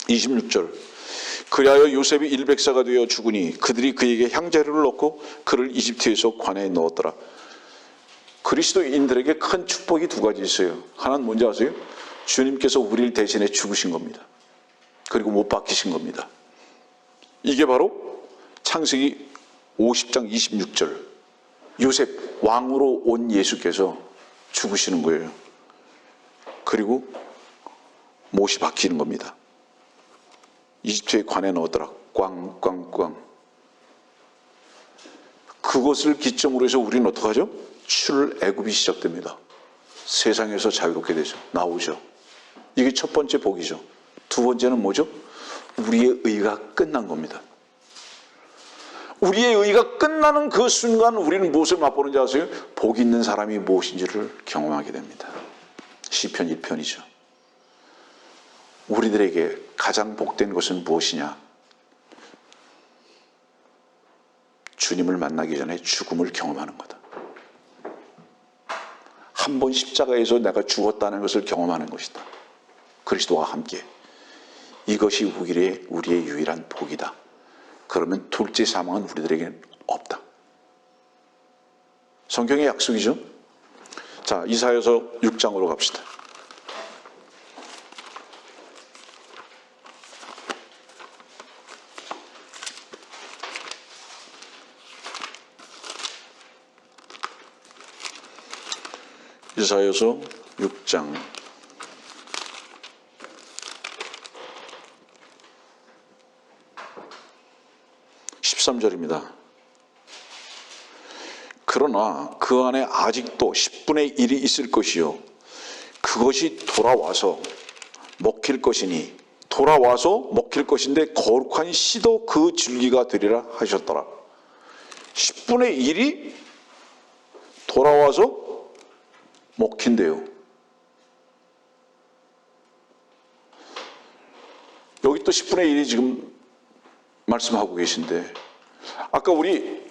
26절. 그리하여 요셉이 일백사가 되어 죽으니 그들이 그에게 향재료를 넣고 그를 이집트에서 관에 넣었더라. 그리스도인들에게 큰 축복이 두 가지 있어요. 하나는 뭔지 아세요? 주님께서 우리를 대신해 죽으신 겁니다. 그리고 못 박히신 겁니다. 이게 바로 창세기 50장 26절. 요셉 왕으로 온 예수께서 죽으시는 거예요. 그리고 못이 박히는 겁니다. 이집트의 관에 넣었더라. 꽝꽝꽝. 그것을 기점으로 해서 우리는 어떡하죠? 출애굽이 시작됩니다. 세상에서 자유롭게 되죠. 나오죠. 이게 첫 번째 복이죠. 두 번째는 뭐죠? 우리의 의가 끝난 겁니다. 우리의 의가 끝나는 그 순간 우리는 무엇을 맛보는지 아세요? 복 있는 사람이 무엇인지를 경험하게 됩니다. 시편 1편이죠. 우리들에게 가장 복된 것은 무엇이냐? 주님을 만나기 전에 죽음을 경험하는 거다. 한 번 십자가에서 내가 죽었다는 것을 경험하는 것이다. 그리스도와 함께. 이것이 우리의 유일한 복이다. 그러면 둘째 사망은 우리들에게는 없다. 성경의 약속이죠. 자, 이사야서 6장으로 갑시다. 이사야서 6장 13절입니다. 그러나 그 안에 아직도 10분의 1이 있을 것이요 그것이 돌아와서 먹힐 것이니 돌아와서 먹힐 것인데 거룩한 씨도 그 줄기가 되리라 하셨더라. 10분의 1이 돌아와서 먹힌대요. 여기 또 10분의 1이 지금 말씀하고 계신데, 아까 우리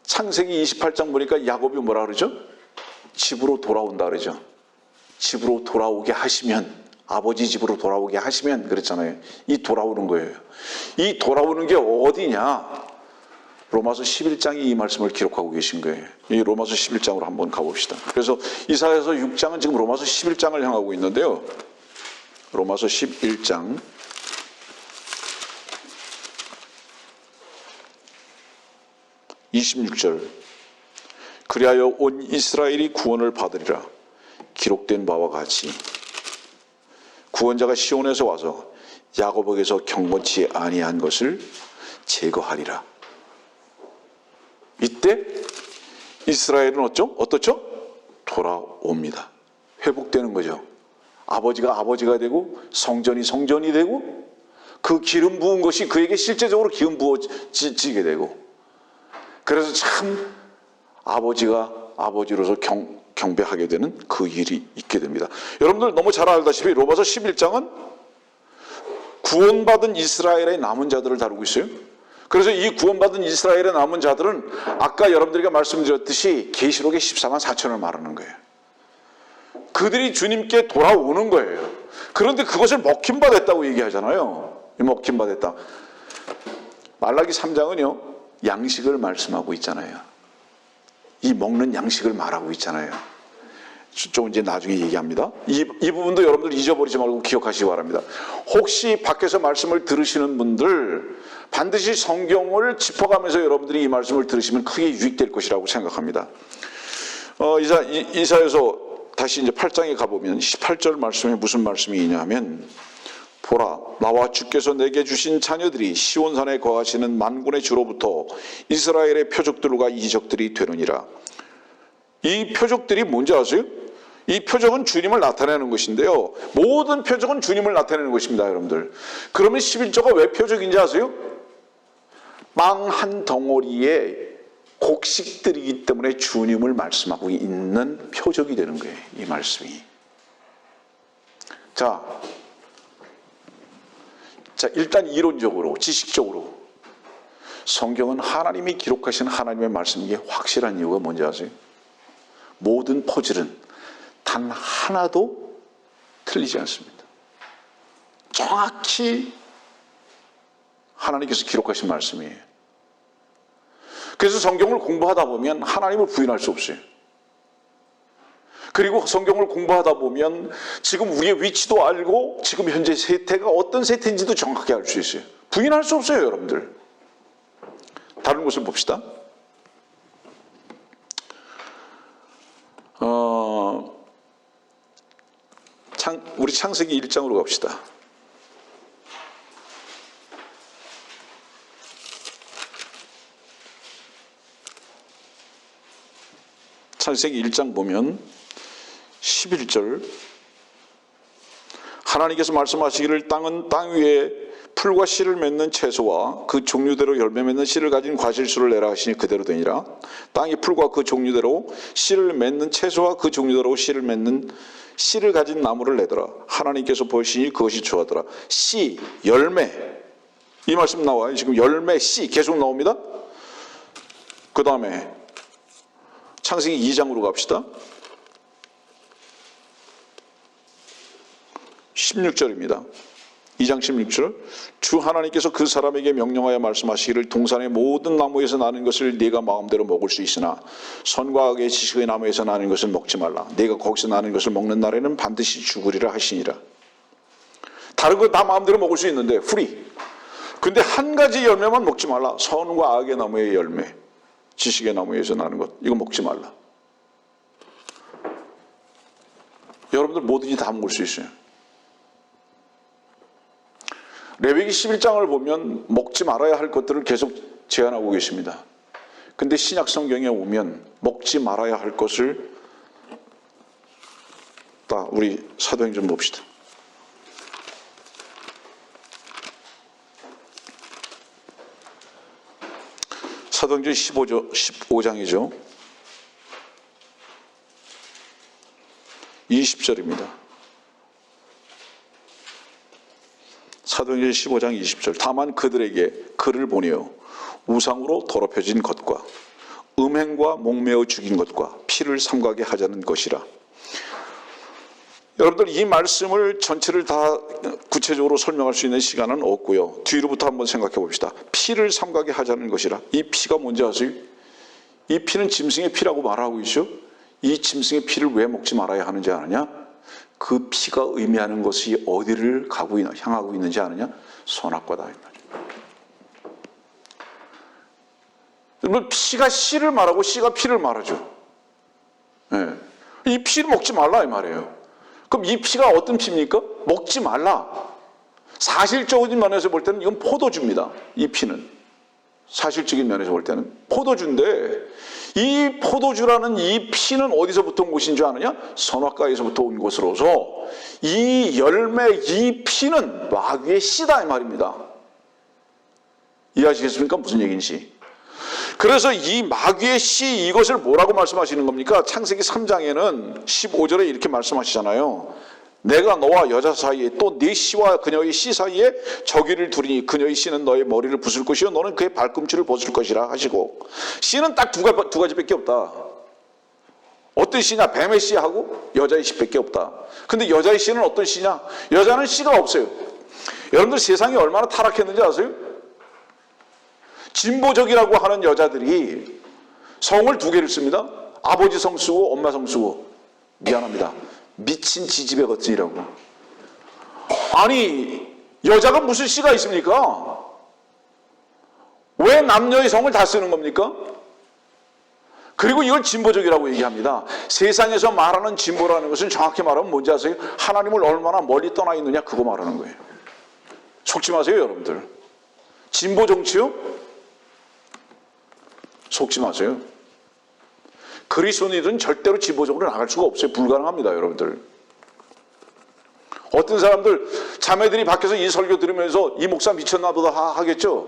창세기 28장 보니까 야곱이 뭐라 그러죠? 집으로 돌아온다 그러죠. 집으로 돌아오게 하시면, 아버지 집으로 돌아오게 하시면 그랬잖아요. 이 돌아오는 거예요. 이 돌아오는 게 어디냐? 로마서 11장이 이 말씀을 기록하고 계신 거예요. 이 로마서 11장으로 한번 가봅시다. 그래서 이사야서 6장은 지금 로마서 11장을 향하고 있는데요. 로마서 11장 26절. 그리하여 온 이스라엘이 구원을 받으리라. 기록된 바와 같이 구원자가 시온에서 와서 야곱에게서 경건치 아니한 것을 제거하리라. 이때 이스라엘은 어떻죠? 돌아옵니다. 회복되는 거죠. 아버지가 되고 성전이 되고 그 기름 부은 것이 그에게 실제적으로 기름 부어지게 되고, 그래서 참 아버지가 아버지로서 경배하게 되는 그 일이 있게 됩니다. 여러분들 너무 잘 알다시피 로마서 11장은 구원받은 이스라엘의 남은 자들을 다루고 있어요. 그래서 이 구원받은 이스라엘의 남은 자들은 아까 여러분들에게 말씀드렸듯이 계시록의 14만 4천을 말하는 거예요. 그들이 주님께 돌아오는 거예요. 그런데 그것을 먹힘받았다고 얘기하잖아요. 먹힘받았다. 말라기 3장은요 양식을 말씀하고 있잖아요. 이 먹는 양식을 말하고 있잖아요. 좀 이제 나중에 얘기합니다. 이 부분도 여러분들 잊어버리지 말고 기억하시기 바랍니다. 혹시 밖에서 말씀을 들으시는 분들 반드시 성경을 짚어가면서 여러분들이 이 말씀을 들으시면 크게 유익될 것이라고 생각합니다. 이사야서 다시 이제 8장에 가보면 18절 말씀에 무슨 말씀이 있냐면, 보라, 나와 주께서 내게 주신 자녀들이 시온산에 거하시는 만군의 주로부터 이스라엘의 표적들과 이적들이 되느니라. 이 표적들이 뭔지 아세요? 이 표적은 주님을 나타내는 것인데요. 모든 표적은 주님을 나타내는 것입니다, 여러분들. 그러면 11조가 왜 표적인지 아세요? 빵 한 덩어리에 곡식들이기 때문에 주님을 말씀하고 있는 표적이 되는 거예요, 이 말씀이. 자, 일단 이론적으로, 지식적으로 성경은 하나님이 기록하신 하나님의 말씀이 확실한 이유가 뭔지 아세요? 모든 퍼즐은 단 하나도 틀리지 않습니다. 정확히 하나님께서 기록하신 말씀이에요. 그래서 성경을 공부하다 보면 하나님을 부인할 수 없어요. 그리고 성경을 공부하다 보면 지금 우리의 위치도 알고 지금 현재 세태가 어떤 세태인지도 정확하게 알 수 있어요. 부인할 수 없어요, 여러분들. 다른 것을 봅시다. 우리 창세기 1장으로 갑시다. 창세기 1장 보면 11절, 하나님께서 말씀하시기를 땅은 땅 위에 풀과 씨를 맺는 채소와 그 종류대로 열매 맺는 씨를 가진 과실수를 내라 하시니 그대로 되니라. 땅이 풀과 그 종류대로 씨를 맺는 채소와 그 종류대로 씨를 맺는 씨를 가진 나무를 내더라. 하나님께서 보시니 그것이 좋아하더라. 씨, 열매, 이 말씀 나와요. 지금 열매, 씨 계속 나옵니다. 그 다음에 창세기 2장으로 갑시다. 16절입니다. 2장 16절, 주 하나님께서 그 사람에게 명령하여 말씀하시기를 동산의 모든 나무에서 나는 것을 네가 마음대로 먹을 수 있으나 선과 악의 지식의 나무에서 나는 것을 먹지 말라. 네가 거기서 나는 것을 먹는 날에는 반드시 죽으리라 하시니라. 다른 거 다 마음대로 먹을 수 있는데 free. 근데 한 가지 열매만 먹지 말라. 선과 악의 나무의 열매, 지식의 나무에서 나는 것, 이거 먹지 말라. 여러분들 뭐든지 다 먹을 수 있어요. 레위기 11장을 보면 먹지 말아야 할 것들을 계속 제안하고 계십니다. 근데 신약 성경에 오면 먹지 말아야 할 것을 우리 사도행전 봅시다. 사도행전 15장이죠. 20절입니다. 사도행전 15장 20절, 다만 그들에게 그를 보내어 우상으로 더럽혀진 것과 음행과 목매어 죽인 것과 피를 삼가게 하자는 것이라. 여러분들 이 말씀을 전체를 다 구체적으로 설명할 수 있는 시간은 없고요. 뒤로부터 한번 생각해 봅시다. 피를 삼가게 하자는 것이라. 이 피가 뭔지 아세요? 이 피는 짐승의 피라고 말하고 있죠. 이 짐승의 피를 왜 먹지 말아야 하는지 아느냐? 그 피가 의미하는 것이 어디를 향하고 있는지 아느냐? 선악과다. 여러분, 피가 씨를 말하고 씨가 피를 말하죠. 네. 이 피를 먹지 말라 이 말이에요. 그럼 이 피가 어떤 피입니까? 먹지 말라. 사실적인 면에서 볼 때는 이건 포도주입니다. 이 피는 사실적인 면에서 볼 때는 포도주인데, 이 포도주라는 이 피는 어디서부터 온 것인 줄 아느냐? 선악과에서부터 온 것으로서 이 열매, 이 피는 마귀의 씨다 이 말입니다. 이해하시겠습니까? 무슨 얘기인지. 그래서 이 마귀의 씨, 이것을 뭐라고 말씀하시는 겁니까? 창세기 3장에는 15절에 이렇게 말씀하시잖아요. 내가 너와 여자 사이에 또 네 씨와 그녀의 씨 사이에 저기를 두리니 그녀의 씨는 너의 머리를 부술 것이요 너는 그의 발꿈치를 벗을 것이라 하시고. 씨는 딱 두 가지밖에 없다. 어떤 씨냐? 뱀의 씨하고 여자의 씨밖에 없다. 근데 여자의 씨는 어떤 씨냐? 여자는 씨가 없어요. 여러분들 세상이 얼마나 타락했는지 아세요? 진보적이라고 하는 여자들이 성을 두 개를 씁니다. 아버지 성 쓰고 엄마 성 쓰고. 미안합니다. 미친 지지배 같으니라고. 아니 여자가 무슨 씨가 있습니까? 왜 남녀의 성을 다 쓰는 겁니까? 그리고 이걸 진보적이라고 얘기합니다. 세상에서 말하는 진보라는 것은 정확히 말하면 뭔지 아세요? 하나님을 얼마나 멀리 떠나 있느냐 그거 말하는 거예요. 속지 마세요 여러분들. 진보 정치요? 속지 마세요. 그리스도인들은 절대로 진보적으로 나갈 수가 없어요. 불가능합니다 여러분들. 어떤 사람들 자매들이 밖에서 이 설교 들으면서 이 목사 미쳤나 보다 하겠죠.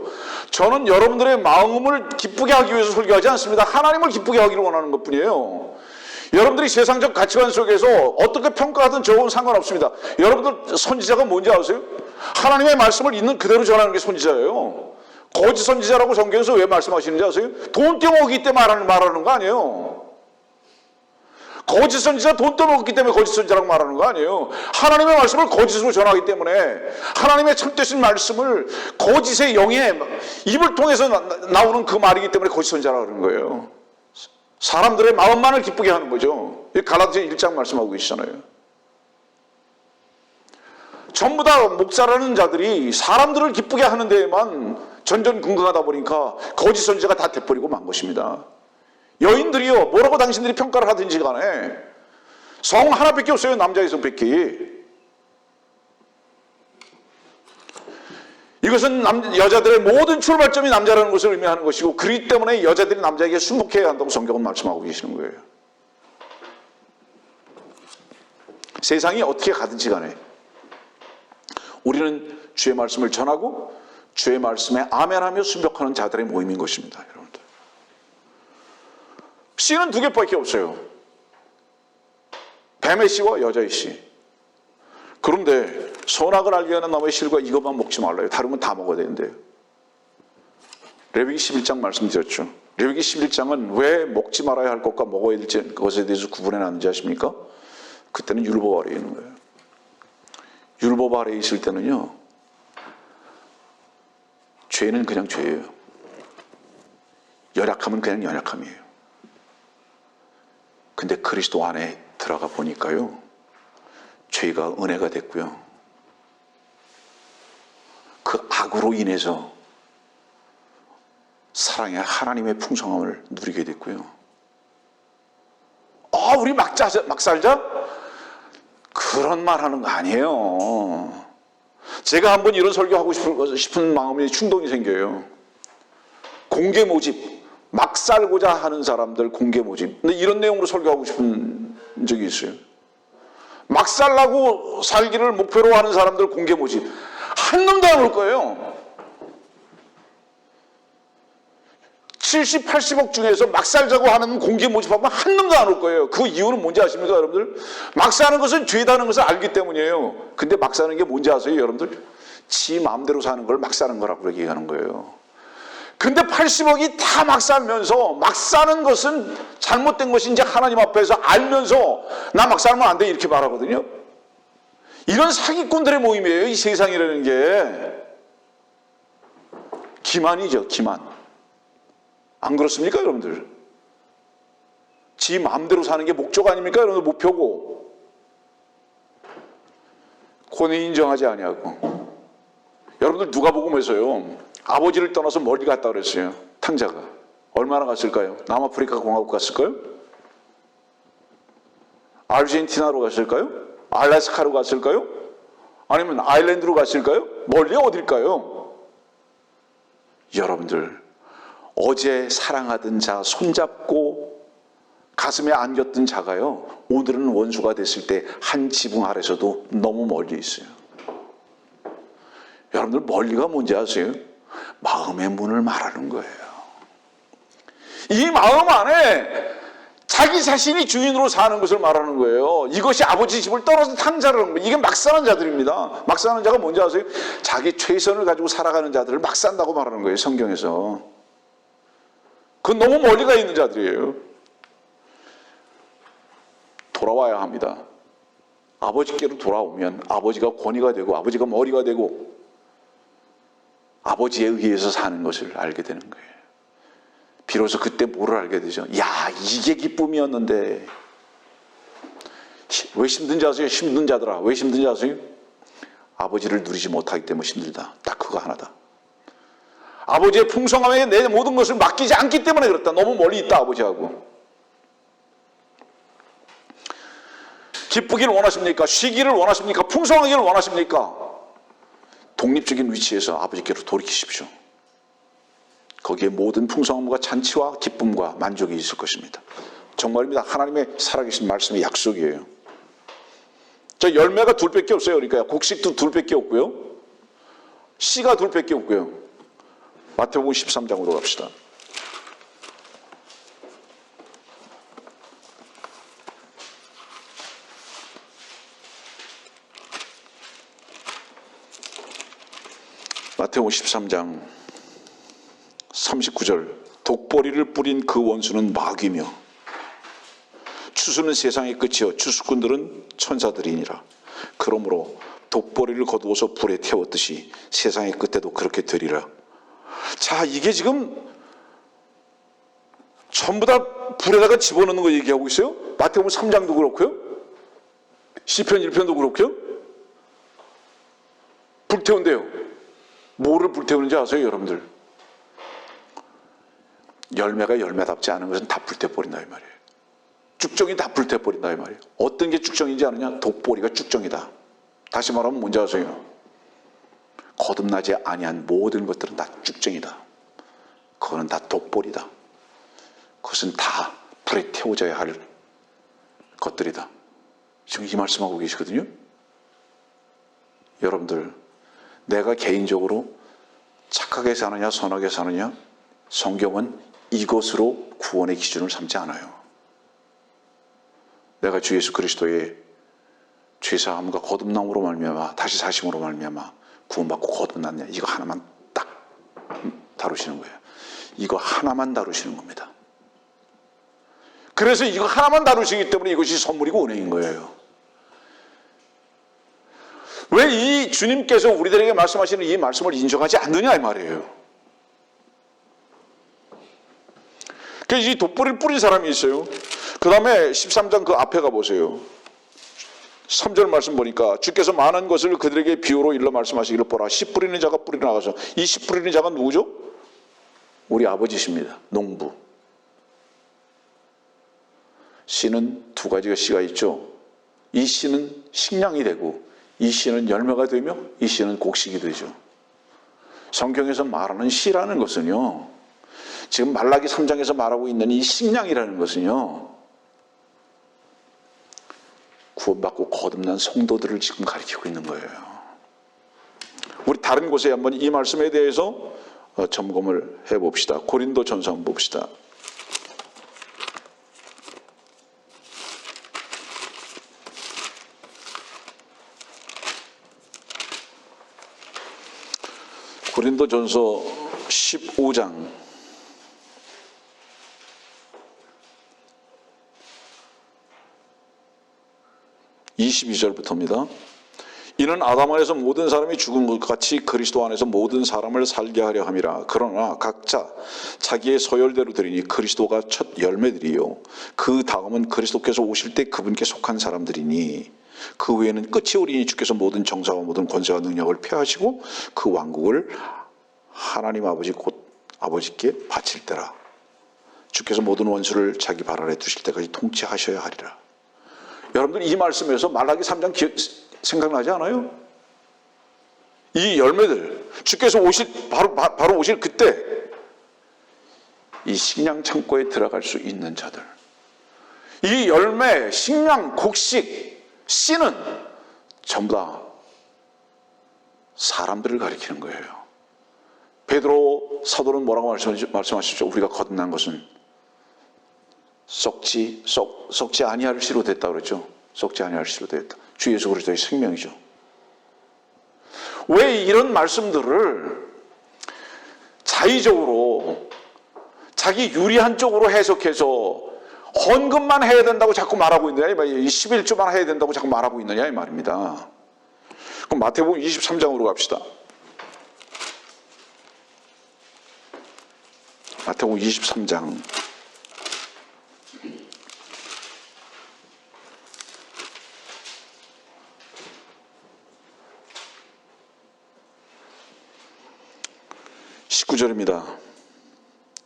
저는 여러분들의 마음을 기쁘게 하기 위해서 설교하지 않습니다. 하나님을 기쁘게 하기를 원하는 것뿐이에요. 여러분들이 세상적 가치관 속에서 어떻게 평가하든 저건 상관없습니다. 여러분들 선지자가 뭔지 아세요? 하나님의 말씀을 있는 그대로 전하는 게 선지자예요. 거짓 선지자라고 성경에서 왜 말씀하시는지 아세요? 돈 떼먹기 때문에 말하는 거 아니에요. 거짓 선지자 돈 떼먹기 때문에 거짓 선지자라고 말하는 거 아니에요. 하나님의 말씀을 거짓으로 전하기 때문에 하나님의 참되신 말씀을 거짓의 영의 입을 통해서 나오는 그 말이기 때문에 거짓 선지자라고 그러는 거예요. 사람들의 마음만을 기쁘게 하는 거죠. 갈라디아 1장 말씀하고 계시잖아요. 전부 다 목사라는 자들이 사람들을 기쁘게 하는 데에만 전전긍긍하다 보니까 거짓 선지자가 다 돼버리고 만 것입니다. 여인들이요, 뭐라고 당신들이 평가를 하든지 간에 성 하나밖에 없어요. 남자의 성밖에. 이것은 여자들의 모든 출발점이 남자라는 것을 의미하는 것이고, 그렇기 때문에 여자들이 남자에게 순복해야 한다고 성경은 말씀하고 계시는 거예요. 세상이 어떻게 가든지 간에 우리는 주의 말씀을 전하고 주의 말씀에 아멘하며 순복하는 자들의 모임인 것입니다. 여러분들. 씨는 두 개밖에 없어요. 뱀의 씨와 여자의 씨. 그런데 선악을 알게 하는 나무의 실과 이것만 먹지 말라요. 다른 건 다 먹어야 되는데요. 레위기 11장 말씀드렸죠. 레위기 11장은 왜 먹지 말아야 할 것과 먹어야 될 것에 대해서 구분해 놨는지 아십니까? 그때는 율법 아래에 있는 거예요. 율법 아래에 있을 때는요, 죄는 그냥 죄예요. 연약함은 그냥 연약함이에요. 근데 그리스도 안에 들어가 보니까요, 죄가 은혜가 됐고요, 그 악으로 인해서 사랑의 하나님의 풍성함을 누리게 됐고요. 우리 막 살자? 그런 말 하는 거 아니에요. 제가 한번 이런 설교하고 싶은 마음이 충동이 생겨요. 공개 모집, 막 살고자 하는 사람들 공개 모집. 근데 이런 내용으로 설교하고 싶은 적이 있어요. 막 살라고 살기를 목표로 하는 사람들 공개 모집. 한 놈도 안 올 거예요. 70, 80억 중에서 막 살자고 하는 공개 모집하면 한 놈도 안 올 거예요. 그 이유는 뭔지 아십니까, 여러분들? 막 사는 것은 죄다는 것을 알기 때문이에요. 근데 막 사는 게 뭔지 아세요, 여러분들? 지 마음대로 사는 걸 막 사는 거라고 얘기하는 거예요. 근데 80억이 다 막 살면서 막 사는 것은 잘못된 것인지 하나님 앞에서 알면서 나 막 살면 안 돼 이렇게 말하거든요. 이런 사기꾼들의 모임이에요. 이 세상이라는 게. 기만이죠, 기만. 안 그렇습니까, 여러분들? 지 마음대로 사는 게 목적 아닙니까, 여러분들? 목표고. 고뇌 인정하지 아니하고. 여러분들 누가복음에서요, 아버지를 떠나서 멀리 갔다 그랬어요. 탕자가. 얼마나 갔을까요? 남아프리카 공화국 갔을까요? 아르헨티나로 갔을까요? 알래스카로 갔을까요? 아니면 아일랜드로 갔을까요? 멀리 어딜까요? 여러분들, 어제 사랑하던 자 손잡고 가슴에 안겼던 자가요, 오늘은 원수가 됐을 때 한 지붕 아래서도 너무 멀리 있어요. 여러분들, 멀리가 뭔지 아세요? 마음의 문을 말하는 거예요. 이 마음 안에 자기 자신이 주인으로 사는 것을 말하는 거예요. 이것이 아버지 집을 떨어져 탄 자라는 거예요. 이게 막 사는 자들입니다. 막 사는 자가 뭔지 아세요? 자기 최선을 가지고 살아가는 자들을 막 산다고 말하는 거예요, 성경에서. 그건 너무 멀리 가 있는 자들이에요. 돌아와야 합니다. 아버지께로 돌아오면 아버지가 권위가 되고 아버지가 머리가 되고 아버지에 의해서 사는 것을 알게 되는 거예요. 비로소 그때 뭐를 알게 되죠? 야, 이게 기쁨이었는데. 왜 힘든지 아세요? 힘든 자들아, 왜 힘든지 아세요? 아버지를 누리지 못하기 때문에 힘들다. 딱 그거 하나다. 아버지의 풍성함에 내 모든 것을 맡기지 않기 때문에 그렇다. 너무 멀리 있다, 아버지하고. 기쁘기를 원하십니까? 쉬기를 원하십니까? 풍성하기를 원하십니까? 독립적인 위치에서 아버지께로 돌이키십시오. 거기에 모든 풍성함과 잔치와 기쁨과 만족이 있을 것입니다. 정말입니다. 하나님의 살아계신 말씀의 약속이에요. 저 열매가 둘밖에 없어요. 그러니까 곡식도 둘밖에 없고요. 씨가 둘밖에 없고요. 마태복음 13장으로 갑시다. 마태복음 13장 39절. 독보리를 뿌린 그 원수는 마귀며 추수는 세상의 끝이요 추수꾼들은 천사들이니라. 그러므로 독보리를 거두어서 불에 태웠듯이 세상의 끝에도 그렇게 되리라. 자, 이게 지금 전부 다 불에다가 집어넣는 거 얘기하고 있어요. 마태복음 3장도 그렇고요. 시편 1편도 그렇고요. 불태운대요. 뭐를 불태우는지 아세요, 여러분들? 열매가 열매답지 않은 것은 다 불태버린다 이 말이에요. 쭉정이 다 불태버린다 이 말이에요. 어떤 게 쭉정인지 아느냐? 독보리가 쭉정이다. 다시 말하면 뭔지 아세요? 거듭나지 아니한 모든 것들은 다 쭉정이다. 그거는 다 독보리다. 그것은 다 불에 태워져야 할 것들이다. 지금 이 말씀하고 계시거든요. 여러분들, 내가 개인적으로 착하게 사느냐 선하게 사느냐, 성경은 이것으로 구원의 기준을 삼지 않아요. 내가 주 예수 그리스도의 죄사함과 거듭남으로 말미암아 다시 사심으로 말미암아 구원받고 거듭났냐, 이거 하나만 딱 다루시는 거예요. 이거 하나만 다루시는 겁니다. 그래서 이거 하나만 다루시기 때문에 이것이 선물이고 은혜인 거예요. 왜 이 주님께서 우리들에게 말씀하시는 이 말씀을 인정하지 않느냐 이 말이에요. 그래서 이 독보리를 뿌린 사람이 있어요. 그 다음에 13장 그 앞에 가보세요. 3절 말씀 보니까 주께서 많은 것을 그들에게 비유로 일러 말씀하시기를 보라. 씨 뿌리는 자가 뿌리 나가서, 이 씨 뿌리는 자가 누구죠? 우리 아버지십니다. 농부. 씨는 두 가지가 씨가 있죠. 이 씨는 식량이 되고 이 씨는 열매가 되며 이 씨는 곡식이 되죠. 성경에서 말하는 씨라는 것은요, 지금 말라기 3장에서 말하고 있는 이 식량이라는 것은요, 구원받고 거듭난 성도들을 지금 가리키고 있는 거예요. 우리 다른 곳에 한번 이 말씀에 대해서 점검을 해봅시다. 고린도전서 한번 봅시다. 고린도전서 15장 22절부터입니다. 이는 아담 안에서 모든 사람이 죽은 것 같이 그리스도 안에서 모든 사람을 살게 하려 함이라. 그러나 각자 자기의 서열대로 드리니 그리스도가 첫 열매들이요 그 다음은 그리스도께서 오실 때 그분께 속한 사람들이니 그 외에는 끝이 오리니 주께서 모든 정사와 모든 권세와 능력을 폐하시고 그 왕국을 하나님 아버지 곧 아버지께 바칠 때라. 주께서 모든 원수를 자기 발 아래 두실 때까지 통치하셔야 하리라. 여러분들 이 말씀에서 말라기 3장 생각나지 않아요? 이 열매들, 주께서 오실 바로 오실 그때 이 식량 창고에 들어갈 수 있는 자들, 이 열매, 식량, 곡식, 씨는 전부 다 사람들을 가리키는 거예요. 베드로 사도는 뭐라고 말씀하시죠? 우리가 거듭난 것은 썩지 아니할 씨로 됐다 그랬죠. 썩지 아니할 씨로 됐다. 주 예수 그리스도의 생명이죠. 왜 이런 말씀들을 자의적으로 자기 유리한 쪽으로 해석해서 헌금만 해야 된다고 자꾸 말하고 있느냐, 이 말이에요. 11조만 해야 된다고 자꾸 말하고 있느냐 이 말입니다. 그럼 마태복음 23장으로 갑시다. 마태복음 23장. (19절입니다)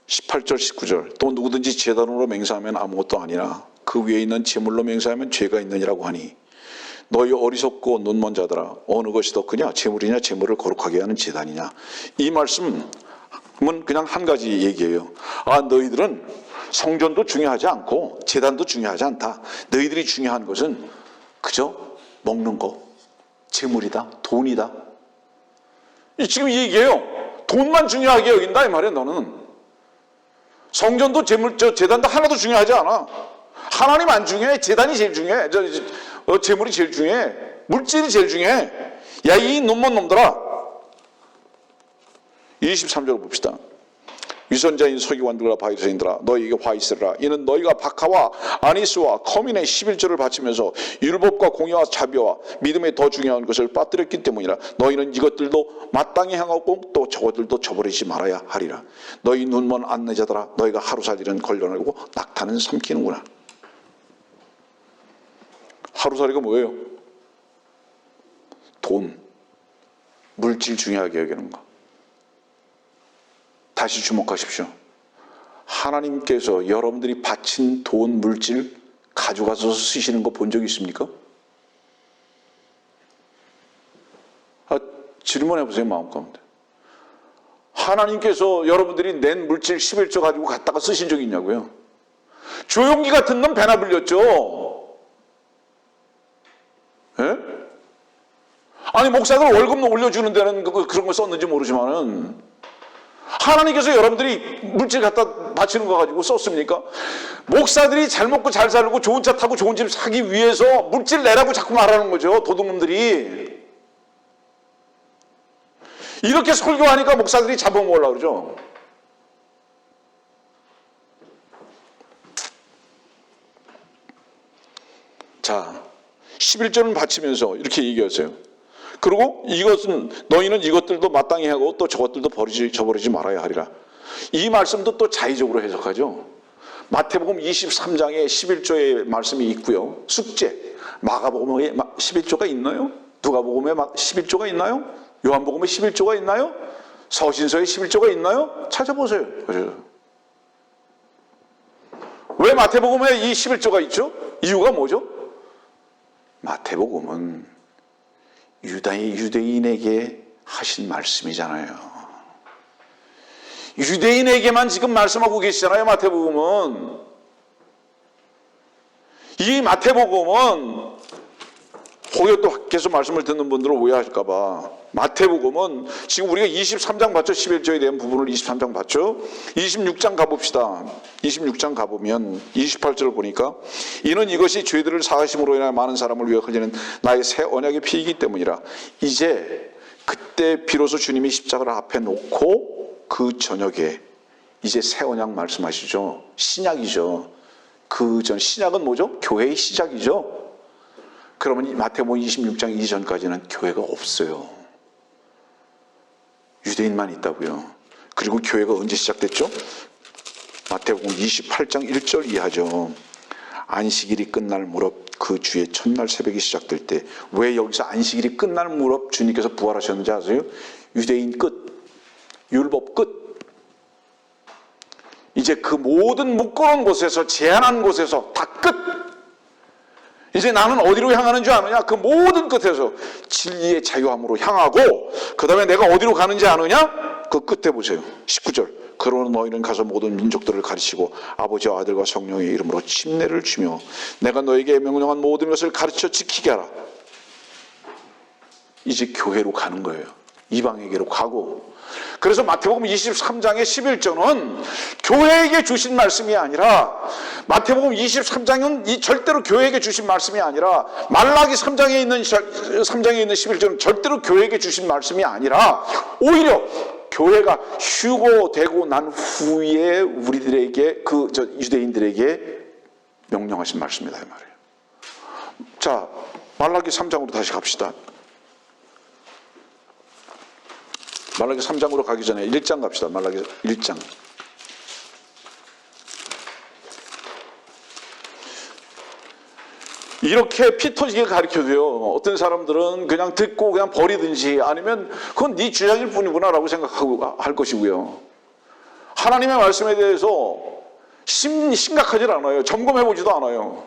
18절 19절. 또 누구든지 제단으로 맹세하면 아무것도 아니라 그 위에 있는 제물로 맹세하면 죄가 있느니라고 하니 너희 어리석고 눈먼 자들아, 어느 것이 더 크냐, 제물이냐 제물을 거룩하게 하는 제단이냐. 이 말씀은 그냥 한 가지 얘기예요. 너희들은 성전도 중요하지 않고 제단도 중요하지 않다. 너희들이 중요한 것은 그저 먹는 거, 제물이다, 돈이다. 지금 이 얘기예요. 돈만 중요하게 여긴다 이 말이야. 너는 성전도 제단도 하나도 중요하지 않아. 하나님 안 중요해. 제단이 제일 중요해. 제물이 제일 중요해. 물질이 제일 중요해. 야, 이 눈먼 놈들아. 23절 봅시다. 위선자인 서기관들과 바리새인들아, 너희에게 화 있으리라. 이는 너희가 박하와 아니스와 커민의 11조를 바치면서 율법과 공의와 자비와 믿음의 더 중요한 것을 빠뜨렸기 때문이라. 너희는 이것들도 마땅히 행하고 또 저것들도 저버리지 말아야 하리라. 너희 눈먼 안내자들아, 너희가 하루살이는 걸려내고 낙타는 삼키는구나. 하루살이가 뭐예요? 돈, 물질 중요하게 여기는 거. 다시 주목하십시오. 하나님께서 여러분들이 바친 돈, 물질 가져가서 쓰시는 거 본 적 있습니까? 질문해 보세요, 마음 가운데. 하나님께서 여러분들이 낸 물질 11조 가지고 갖다가 쓰신 적이 있냐고요? 조용기 같은 놈 배나 불렸죠. 예? 아니, 목사들 월급 올려주는 데는 그런 거 썼는지 모르지만은 하나님께서 여러분들이 물질 갖다 바치는 거 가지고 썼습니까? 목사들이 잘 먹고 잘 살고 좋은 차 타고 좋은 집 사기 위해서 물질 내라고 자꾸 말하는 거죠. 도둑놈들이. 이렇게 설교하니까 목사들이 잡아먹으려고 그러죠. 자, 11조는 바치면서 이렇게 얘기하세요. 그리고 이것은 너희는 이것들도 마땅히 하고 또 저것들도 저버리지 말아야 하리라. 이 말씀도 또 자의적으로 해석하죠. 마태복음 23장에 11조의 말씀이 있고요. 숙제, 마가복음에 11조가 있나요? 누가복음에 11조가 있나요? 요한복음에 11조가 있나요? 서신서에 11조가 있나요? 찾아보세요. 왜 마태복음에 이 11조가 있죠? 이유가 뭐죠? 마태복음은 유대인에게 하신 말씀이잖아요. 유대인에게만 지금 말씀하고 계시잖아요. 마태복음은. 이 마태복음은 혹여 또 밖에서 말씀을 듣는 분들은 오해하실까 봐, 마태복음은 지금 우리가 23장 봤죠? 11조에 대한 부분을 23장 봤죠? 26장 가봅시다. 26장 가보면 28절을 보니까 이는 이것이 죄들을 사하심으로 인하여 많은 사람을 위하여 흘리는 나의 새 언약의 피이기 때문이라. 이제 그때 비로소 주님이 십자가를 앞에 놓고 그 저녁에 이제 새 언약 말씀하시죠. 신약이죠. 그 전 신약은 뭐죠? 교회의 시작이죠. 그러면 마태복음 26장 이전까지는 교회가 없어요. 유대인만 있다고요. 그리고 교회가 언제 시작됐죠? 마태복음 28장 1절 이하죠. 안식일이 끝날 무렵 그 주의 첫날 새벽이 시작될 때. 왜 여기서 안식일이 끝날 무렵 주님께서 부활하셨는지 아세요? 유대인 끝, 율법 끝. 이제 그 모든 묶어놓은 곳에서, 제한한 곳에서 다 끝. 이제 나는 어디로 향하는 줄 아느냐? 그 모든 끝에서 진리의 자유함으로 향하고, 그 다음에 내가 어디로 가는지 아느냐? 그 끝에 보세요. 19절. 그러나 너희는 가서 모든 민족들을 가르치고 아버지와 아들과 성령의 이름으로 침례를 주며 내가 너에게 명령한 모든 것을 가르쳐 지키게 하라. 이제 교회로 가는 거예요. 이방에게로 가고, 그래서 마태복음 23장의 11절은 교회에게 주신 말씀이 아니라, 마태복음 23장은 절대로 교회에게 주신 말씀이 아니라, 말라기 3장에 있는 11절은 절대로 교회에게 주신 말씀이 아니라, 오히려 교회가 휴거되고 난 후에 우리들에게, 유대인들에게 명령하신 말씀이다 이 말이에요. 자, 말라기 3장으로 다시 갑시다. 말라기 3장으로 가기 전에 1장 갑시다. 말라기 1장. 이렇게 피 터지게 가르쳐도요, 어떤 사람들은 그냥 듣고 그냥 버리든지, 아니면 그건 네 주장일 뿐이구나 라고 생각하고 할 것이고요. 하나님의 말씀에 대해서 심각하지 않아요. 점검해보지도 않아요.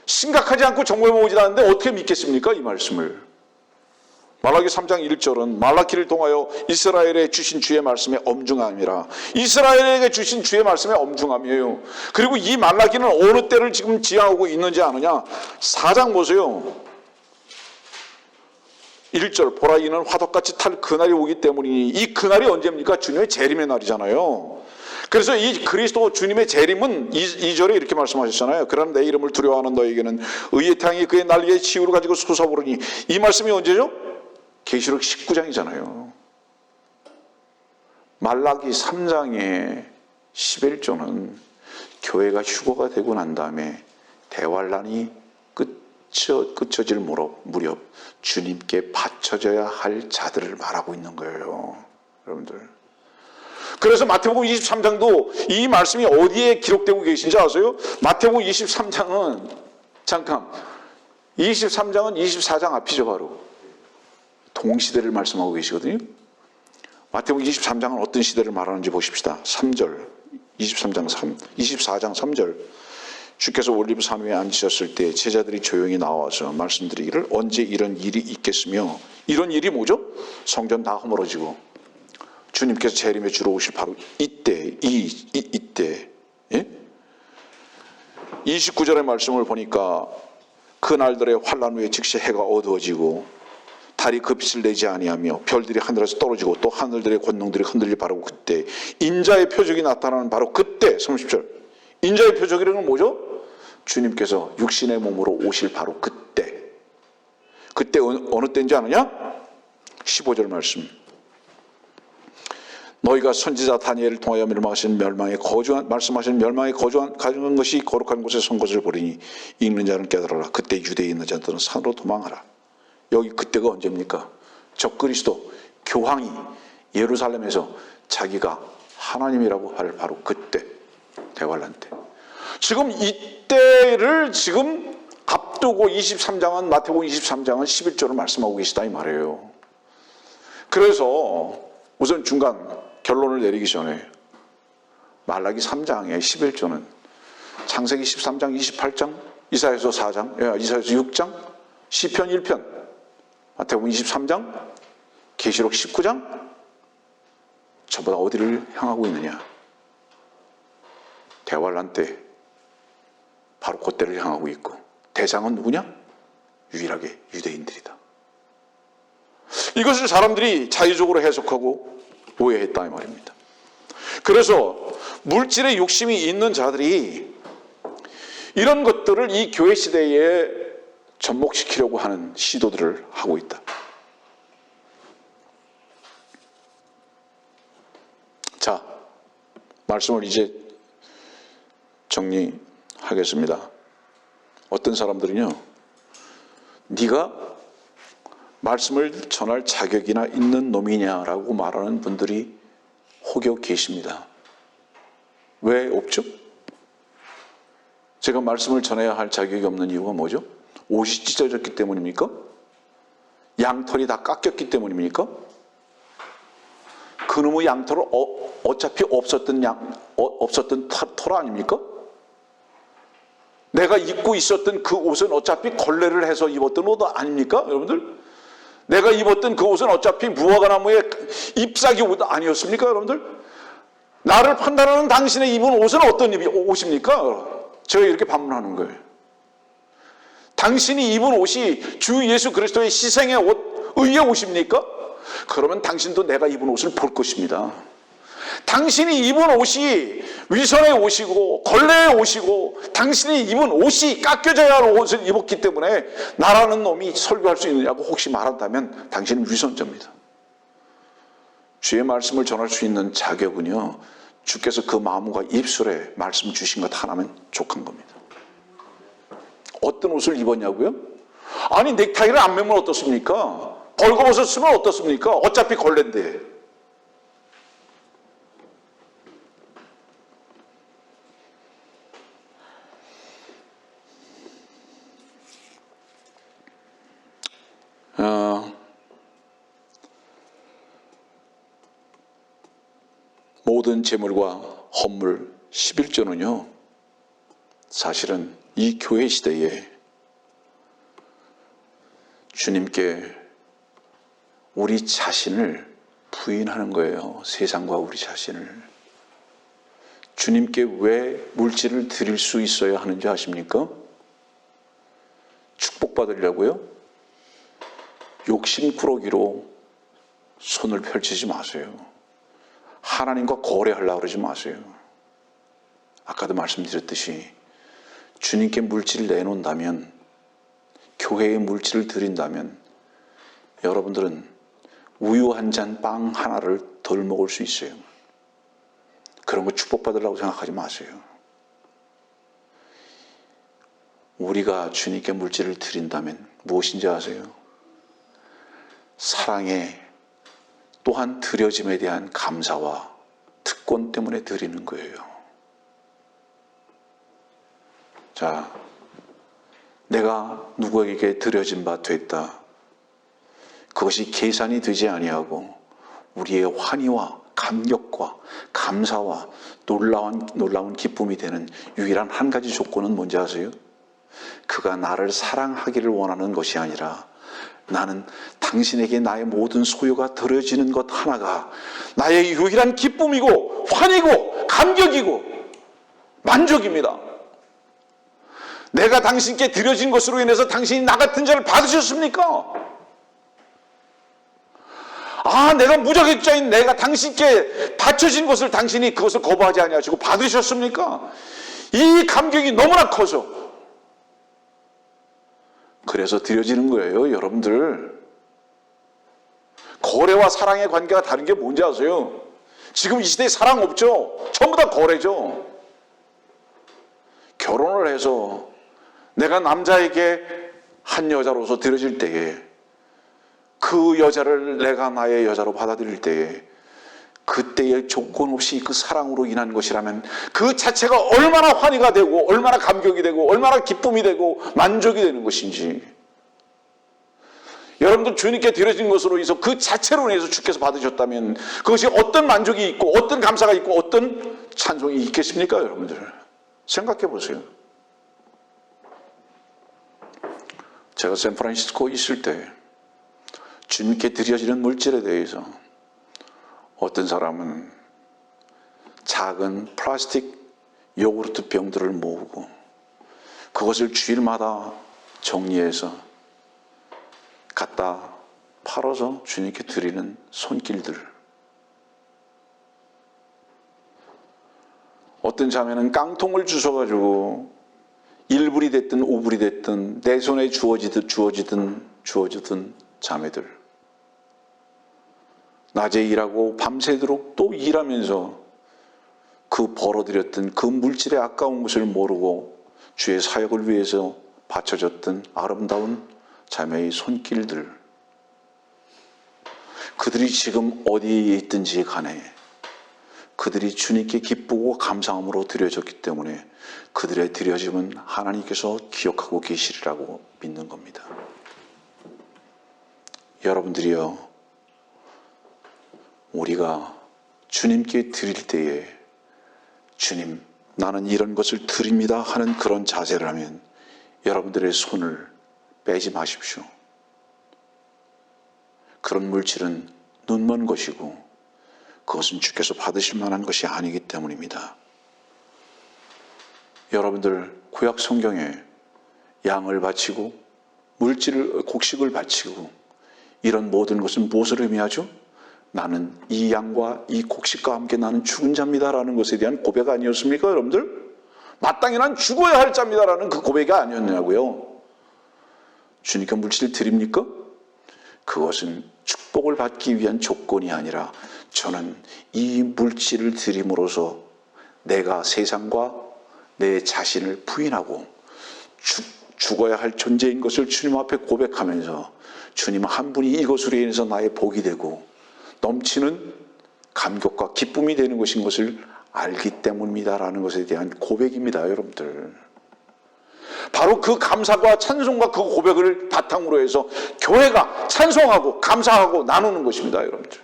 심각하지 않고 점검해보지도 않는데 어떻게 믿겠습니까? 이 말씀을. 말라기 3장 1절은 말라기를 통하여 이스라엘에 주신 주의 말씀의 엄중함이라. 이스라엘에게 주신 주의 말씀의 엄중함이에요. 그리고 이 말라기는 어느 때를 지금 지향하고 있는지 아느냐? 4장 보세요. 1절, 보라 이는 화덕같이 탈 그날이 오기 때문이니. 이 그날이 언제입니까? 주님의 재림의 날이잖아요. 그래서 이 그리스도 주님의 재림은 2절에 이렇게 말씀하셨잖아요. 그러나 내 이름을 두려워하는 너에게는 의의 태양이 그의 날개에 치유를 가지고 솟아오르니. 이 말씀이 언제죠? 계시록 19장이잖아요. 말라기 3장의 11조는 교회가 휴거가 되고 난 다음에 대환란이 끝쳐질 무렵 주님께 바쳐져야 할 자들을 말하고 있는 거예요. 여러분들. 그래서 마태복음 23장도 이 말씀이 어디에 기록되고 계신지 아세요? 마태복음 23장은 24장 앞이죠. 바로 동시대를 말씀하고 계시거든요. 마태복음 23장은 어떤 시대를 말하는지 보십시다. 3절, 24장 3절. 주께서 올리브산 위에 앉으셨을 때 제자들이 조용히 나와서 말씀드리기를 언제 이런 일이 있겠으며, 이런 일이 뭐죠? 성전 다 허물어지고 주님께서 재림에 주러 오실 바로 이때, 이때. 예? 29절의 말씀을 보니까 그 날들의 환란 후에 즉시 해가 어두워지고 달이 그 빛을 내지 아니하며 별들이 하늘에서 떨어지고 또 하늘들의 권능들이 흔들릴 바로 그때 인자의 표적이 나타나는 바로 그때. 30절. 인자의 표적이라는 뭐죠? 주님께서 육신의 몸으로 오실 바로 그때. 그때 어느 때인지 아느냐? 15절 말씀. 너희가 선지자 다니엘을 통하여 말씀하신 멸망에 거주한 것이 거룩한 곳에 선 것을 보리니 읽는 자는 깨달아라. 그때 유대에 있는 자들은 산으로 도망하라. 여기 그때가 언제입니까? 적그리스도 교황이 예루살렘에서 자기가 하나님이라고 할 바로 그때, 대환란 때. 지금 이때를 지금 앞두고 23장은, 마태복음 23장은 11절을 말씀하고 계시다 이 말이에요. 그래서 우선 중간 결론을 내리기 전에 말라기 3장의 11절은 창세기 13장, 28장, 이사야서 4장, 이사야서 6장, 시편 1편, 마태복음 23장, 계시록 19장, 저보다 어디를 향하고 있느냐? 대환란 때 바로 그때를 향하고 있고, 대상은 누구냐? 유일하게 유대인들이다. 이것을 사람들이 자의적으로 해석하고 오해했다 이 말입니다. 그래서 물질에 욕심이 있는 자들이 이런 것들을 이 교회 시대에 접목시키려고 하는 시도들을 하고 있다. 자, 말씀을 이제 정리하겠습니다. 어떤 사람들은요, 네가 말씀을 전할 자격이나 있는 놈이냐라고 말하는 분들이 혹여 계십니다. 왜 없죠? 제가 말씀을 전해야 할 자격이 없는 이유가 뭐죠? 옷이 찢어졌기 때문입니까? 양털이 다 깎였기 때문입니까? 그놈의 양털은 어차피 없었던 털 아닙니까? 내가 입고 있었던 그 옷은 어차피 걸레를 해서 입었던 옷 아닙니까? 여러분들? 내가 입었던 그 옷은 어차피 무화과나무의 잎사귀 옷 아니었습니까? 여러분들? 나를 판단하는 당신의 입은 옷은 어떤 옷입니까? 제가 이렇게 반문하는 거예요. 당신이 입은 옷이 주 예수 그리스도의 희생의 옷, 의의 옷입니까? 그러면 당신도 내가 입은 옷을 볼 것입니다. 당신이 입은 옷이 위선의 옷이고 걸레의 옷이고 당신이 입은 옷이 깎여져야 할 옷을 입었기 때문에 나라는 놈이 설교할 수 있느냐고 혹시 말한다면 당신은 위선자입니다. 주의 말씀을 전할 수 있는 자격은요, 주께서 그 마음과 입술에 말씀 주신 것 하나면 족한 겁니다. 어떤 옷을 입었냐고요? 아니 넥타이를 안 매면 어떻습니까? 벌거벗어 쓰면 어떻습니까? 어차피 걸레인데. 모든 재물과 헌물 11조는요, 사실은 이 교회 시대에 주님께 우리 자신을 부인하는 거예요. 세상과 우리 자신을. 주님께 왜 물질을 드릴 수 있어야 하는지 아십니까? 축복받으려고요? 욕심꾸러기로 손을 펼치지 마세요. 하나님과 거래하려고 그러지 마세요. 아까도 말씀드렸듯이 주님께 물질을 내놓는다면, 교회에 물질을 드린다면 여러분들은 우유 한 잔, 빵 하나를 덜 먹을 수 있어요. 그런 거 축복받으려고 생각하지 마세요. 우리가 주님께 물질을 드린다면 무엇인지 아세요? 사랑에 또한 드려짐에 대한 감사와 특권 때문에 드리는 거예요. 자, 내가 누구에게 드려진 바 됐다. 그것이 계산이 되지 아니하고 우리의 환희와 감격과 감사와 놀라운 기쁨이 되는 유일한 한 가지 조건은 뭔지 아세요? 그가 나를 사랑하기를 원하는 것이 아니라 나는 당신에게 나의 모든 소유가 드려지는 것 하나가 나의 유일한 기쁨이고 환희고 감격이고 만족입니다. 내가 당신께 드려진 것으로 인해서 당신이 나 같은 자를 받으셨습니까? 내가 무적액자인 내가 당신께 바쳐진 것을 당신이 그것을 거부하지 아니하시고 받으셨습니까? 이 감격이 너무나 커서 그래서 드려지는 거예요. 여러분들, 거래와 사랑의 관계가 다른 게 뭔지 아세요? 지금 이 시대에 사랑 없죠? 전부 다 거래죠. 결혼을 해서 내가 남자에게 한 여자로서 드려질 때에, 그 여자를 내가 나의 여자로 받아들일 때에, 그때의 조건 없이 그 사랑으로 인한 것이라면 그 자체가 얼마나 환희가 되고 얼마나 감격이 되고 얼마나 기쁨이 되고 만족이 되는 것인지, 여러분들 주님께 드려진 것으로 인해서 그 자체로 인해서 주께서 받으셨다면 그것이 어떤 만족이 있고 어떤 감사가 있고 어떤 찬송이 있겠습니까? 여러분들 생각해 보세요. 제가 샌프란시스코에 있을 때 주님께 드려지는 물질에 대해서 어떤 사람은 작은 플라스틱 요구르트 병들을 모으고 그것을 주일마다 정리해서 갖다 팔아서 주님께 드리는 손길들, 어떤 자매는 깡통을 주워가지고 1불이 됐든 5불이 됐든 내 손에 주어지든 자매들, 낮에 일하고 밤새도록 또 일하면서 그 벌어들였던 그 물질의 아까운 것을 모르고 주의 사역을 위해서 바쳐졌던 아름다운 자매의 손길들, 그들이 지금 어디에 있든지 간에 그들이 주님께 기쁘고 감사함으로 드려졌기 때문에 그들의 드려짐은 하나님께서 기억하고 계시리라고 믿는 겁니다. 여러분들이요, 우리가 주님께 드릴 때에 주님, 나는 이런 것을 드립니다 하는 그런 자세라면 여러분들의 손을 빼지 마십시오. 그런 물질은 눈먼 것이고 그것은 주께서 받으실 만한 것이 아니기 때문입니다. 여러분들 구약 성경에 양을 바치고 곡식을 바치고 이런 모든 것은 무엇을 의미하죠? 나는 이 양과 이 곡식과 함께 나는 죽은 자입니다라는 것에 대한 고백 아니었습니까, 여러분들? 마땅히 난 죽어야 할 자입니다라는 그 고백이 아니었냐고요. 주님께 물질을 드립니까? 그것은 축복을 받기 위한 조건이 아니라 저는 이 물질을 드림으로써 내가 세상과 내 자신을 부인하고 죽어야 할 존재인 것을 주님 앞에 고백하면서 주님 한 분이 이것으로 인해서 나의 복이 되고 넘치는 감격과 기쁨이 되는 것인 것을 알기 때문입니다라는 것에 대한 고백입니다, 여러분들. 바로 그 감사와 찬송과 그 고백을 바탕으로 해서 교회가 찬송하고 감사하고 나누는 것입니다, 여러분들.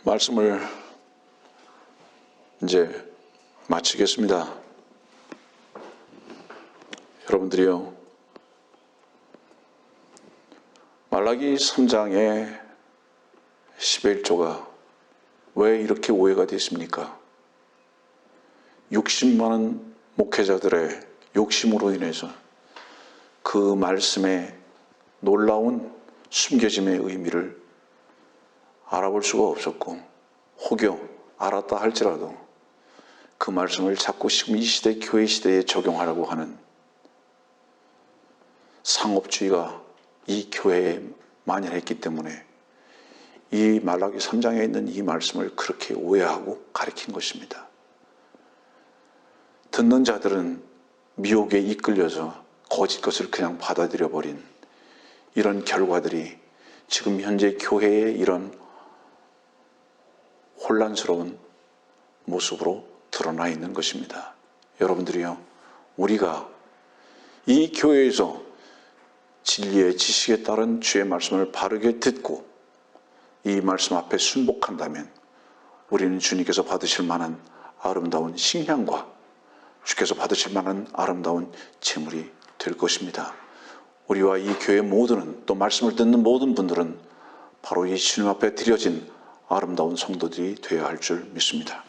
말씀을 이제 마치겠습니다. 여러분들이요, 말라기 3장의 11조가 왜 이렇게 오해가 됐습니까? 60만 목회자들의 욕심으로 인해서 그 말씀의 놀라운 숨겨짐의 의미를 알아볼 수가 없었고, 혹여 알았다 할지라도 그 말씀을 자꾸 지금 이 시대 교회 시대에 적용하려고 하는 상업주의가 이 교회에 만연했기 때문에 이 말라기 3장에 있는 이 말씀을 그렇게 오해하고 가리킨 것입니다. 듣는 자들은 미혹에 이끌려서 거짓 것을 그냥 받아들여 버린 이런 결과들이 지금 현재 교회의 이런 혼란스러운 모습으로 드러나 있는 것입니다. 여러분들이요, 우리가 이 교회에서 진리의 지식에 따른 주의 말씀을 바르게 듣고 이 말씀 앞에 순복한다면 우리는 주님께서 받으실 만한 아름다운 식량과 주께서 받으실 만한 아름다운 재물이 될 것입니다. 우리와 이 교회 모두는, 또 말씀을 듣는 모든 분들은 바로 이 주님 앞에 드려진 아름다운 성도들이 되어야 할 줄 믿습니다.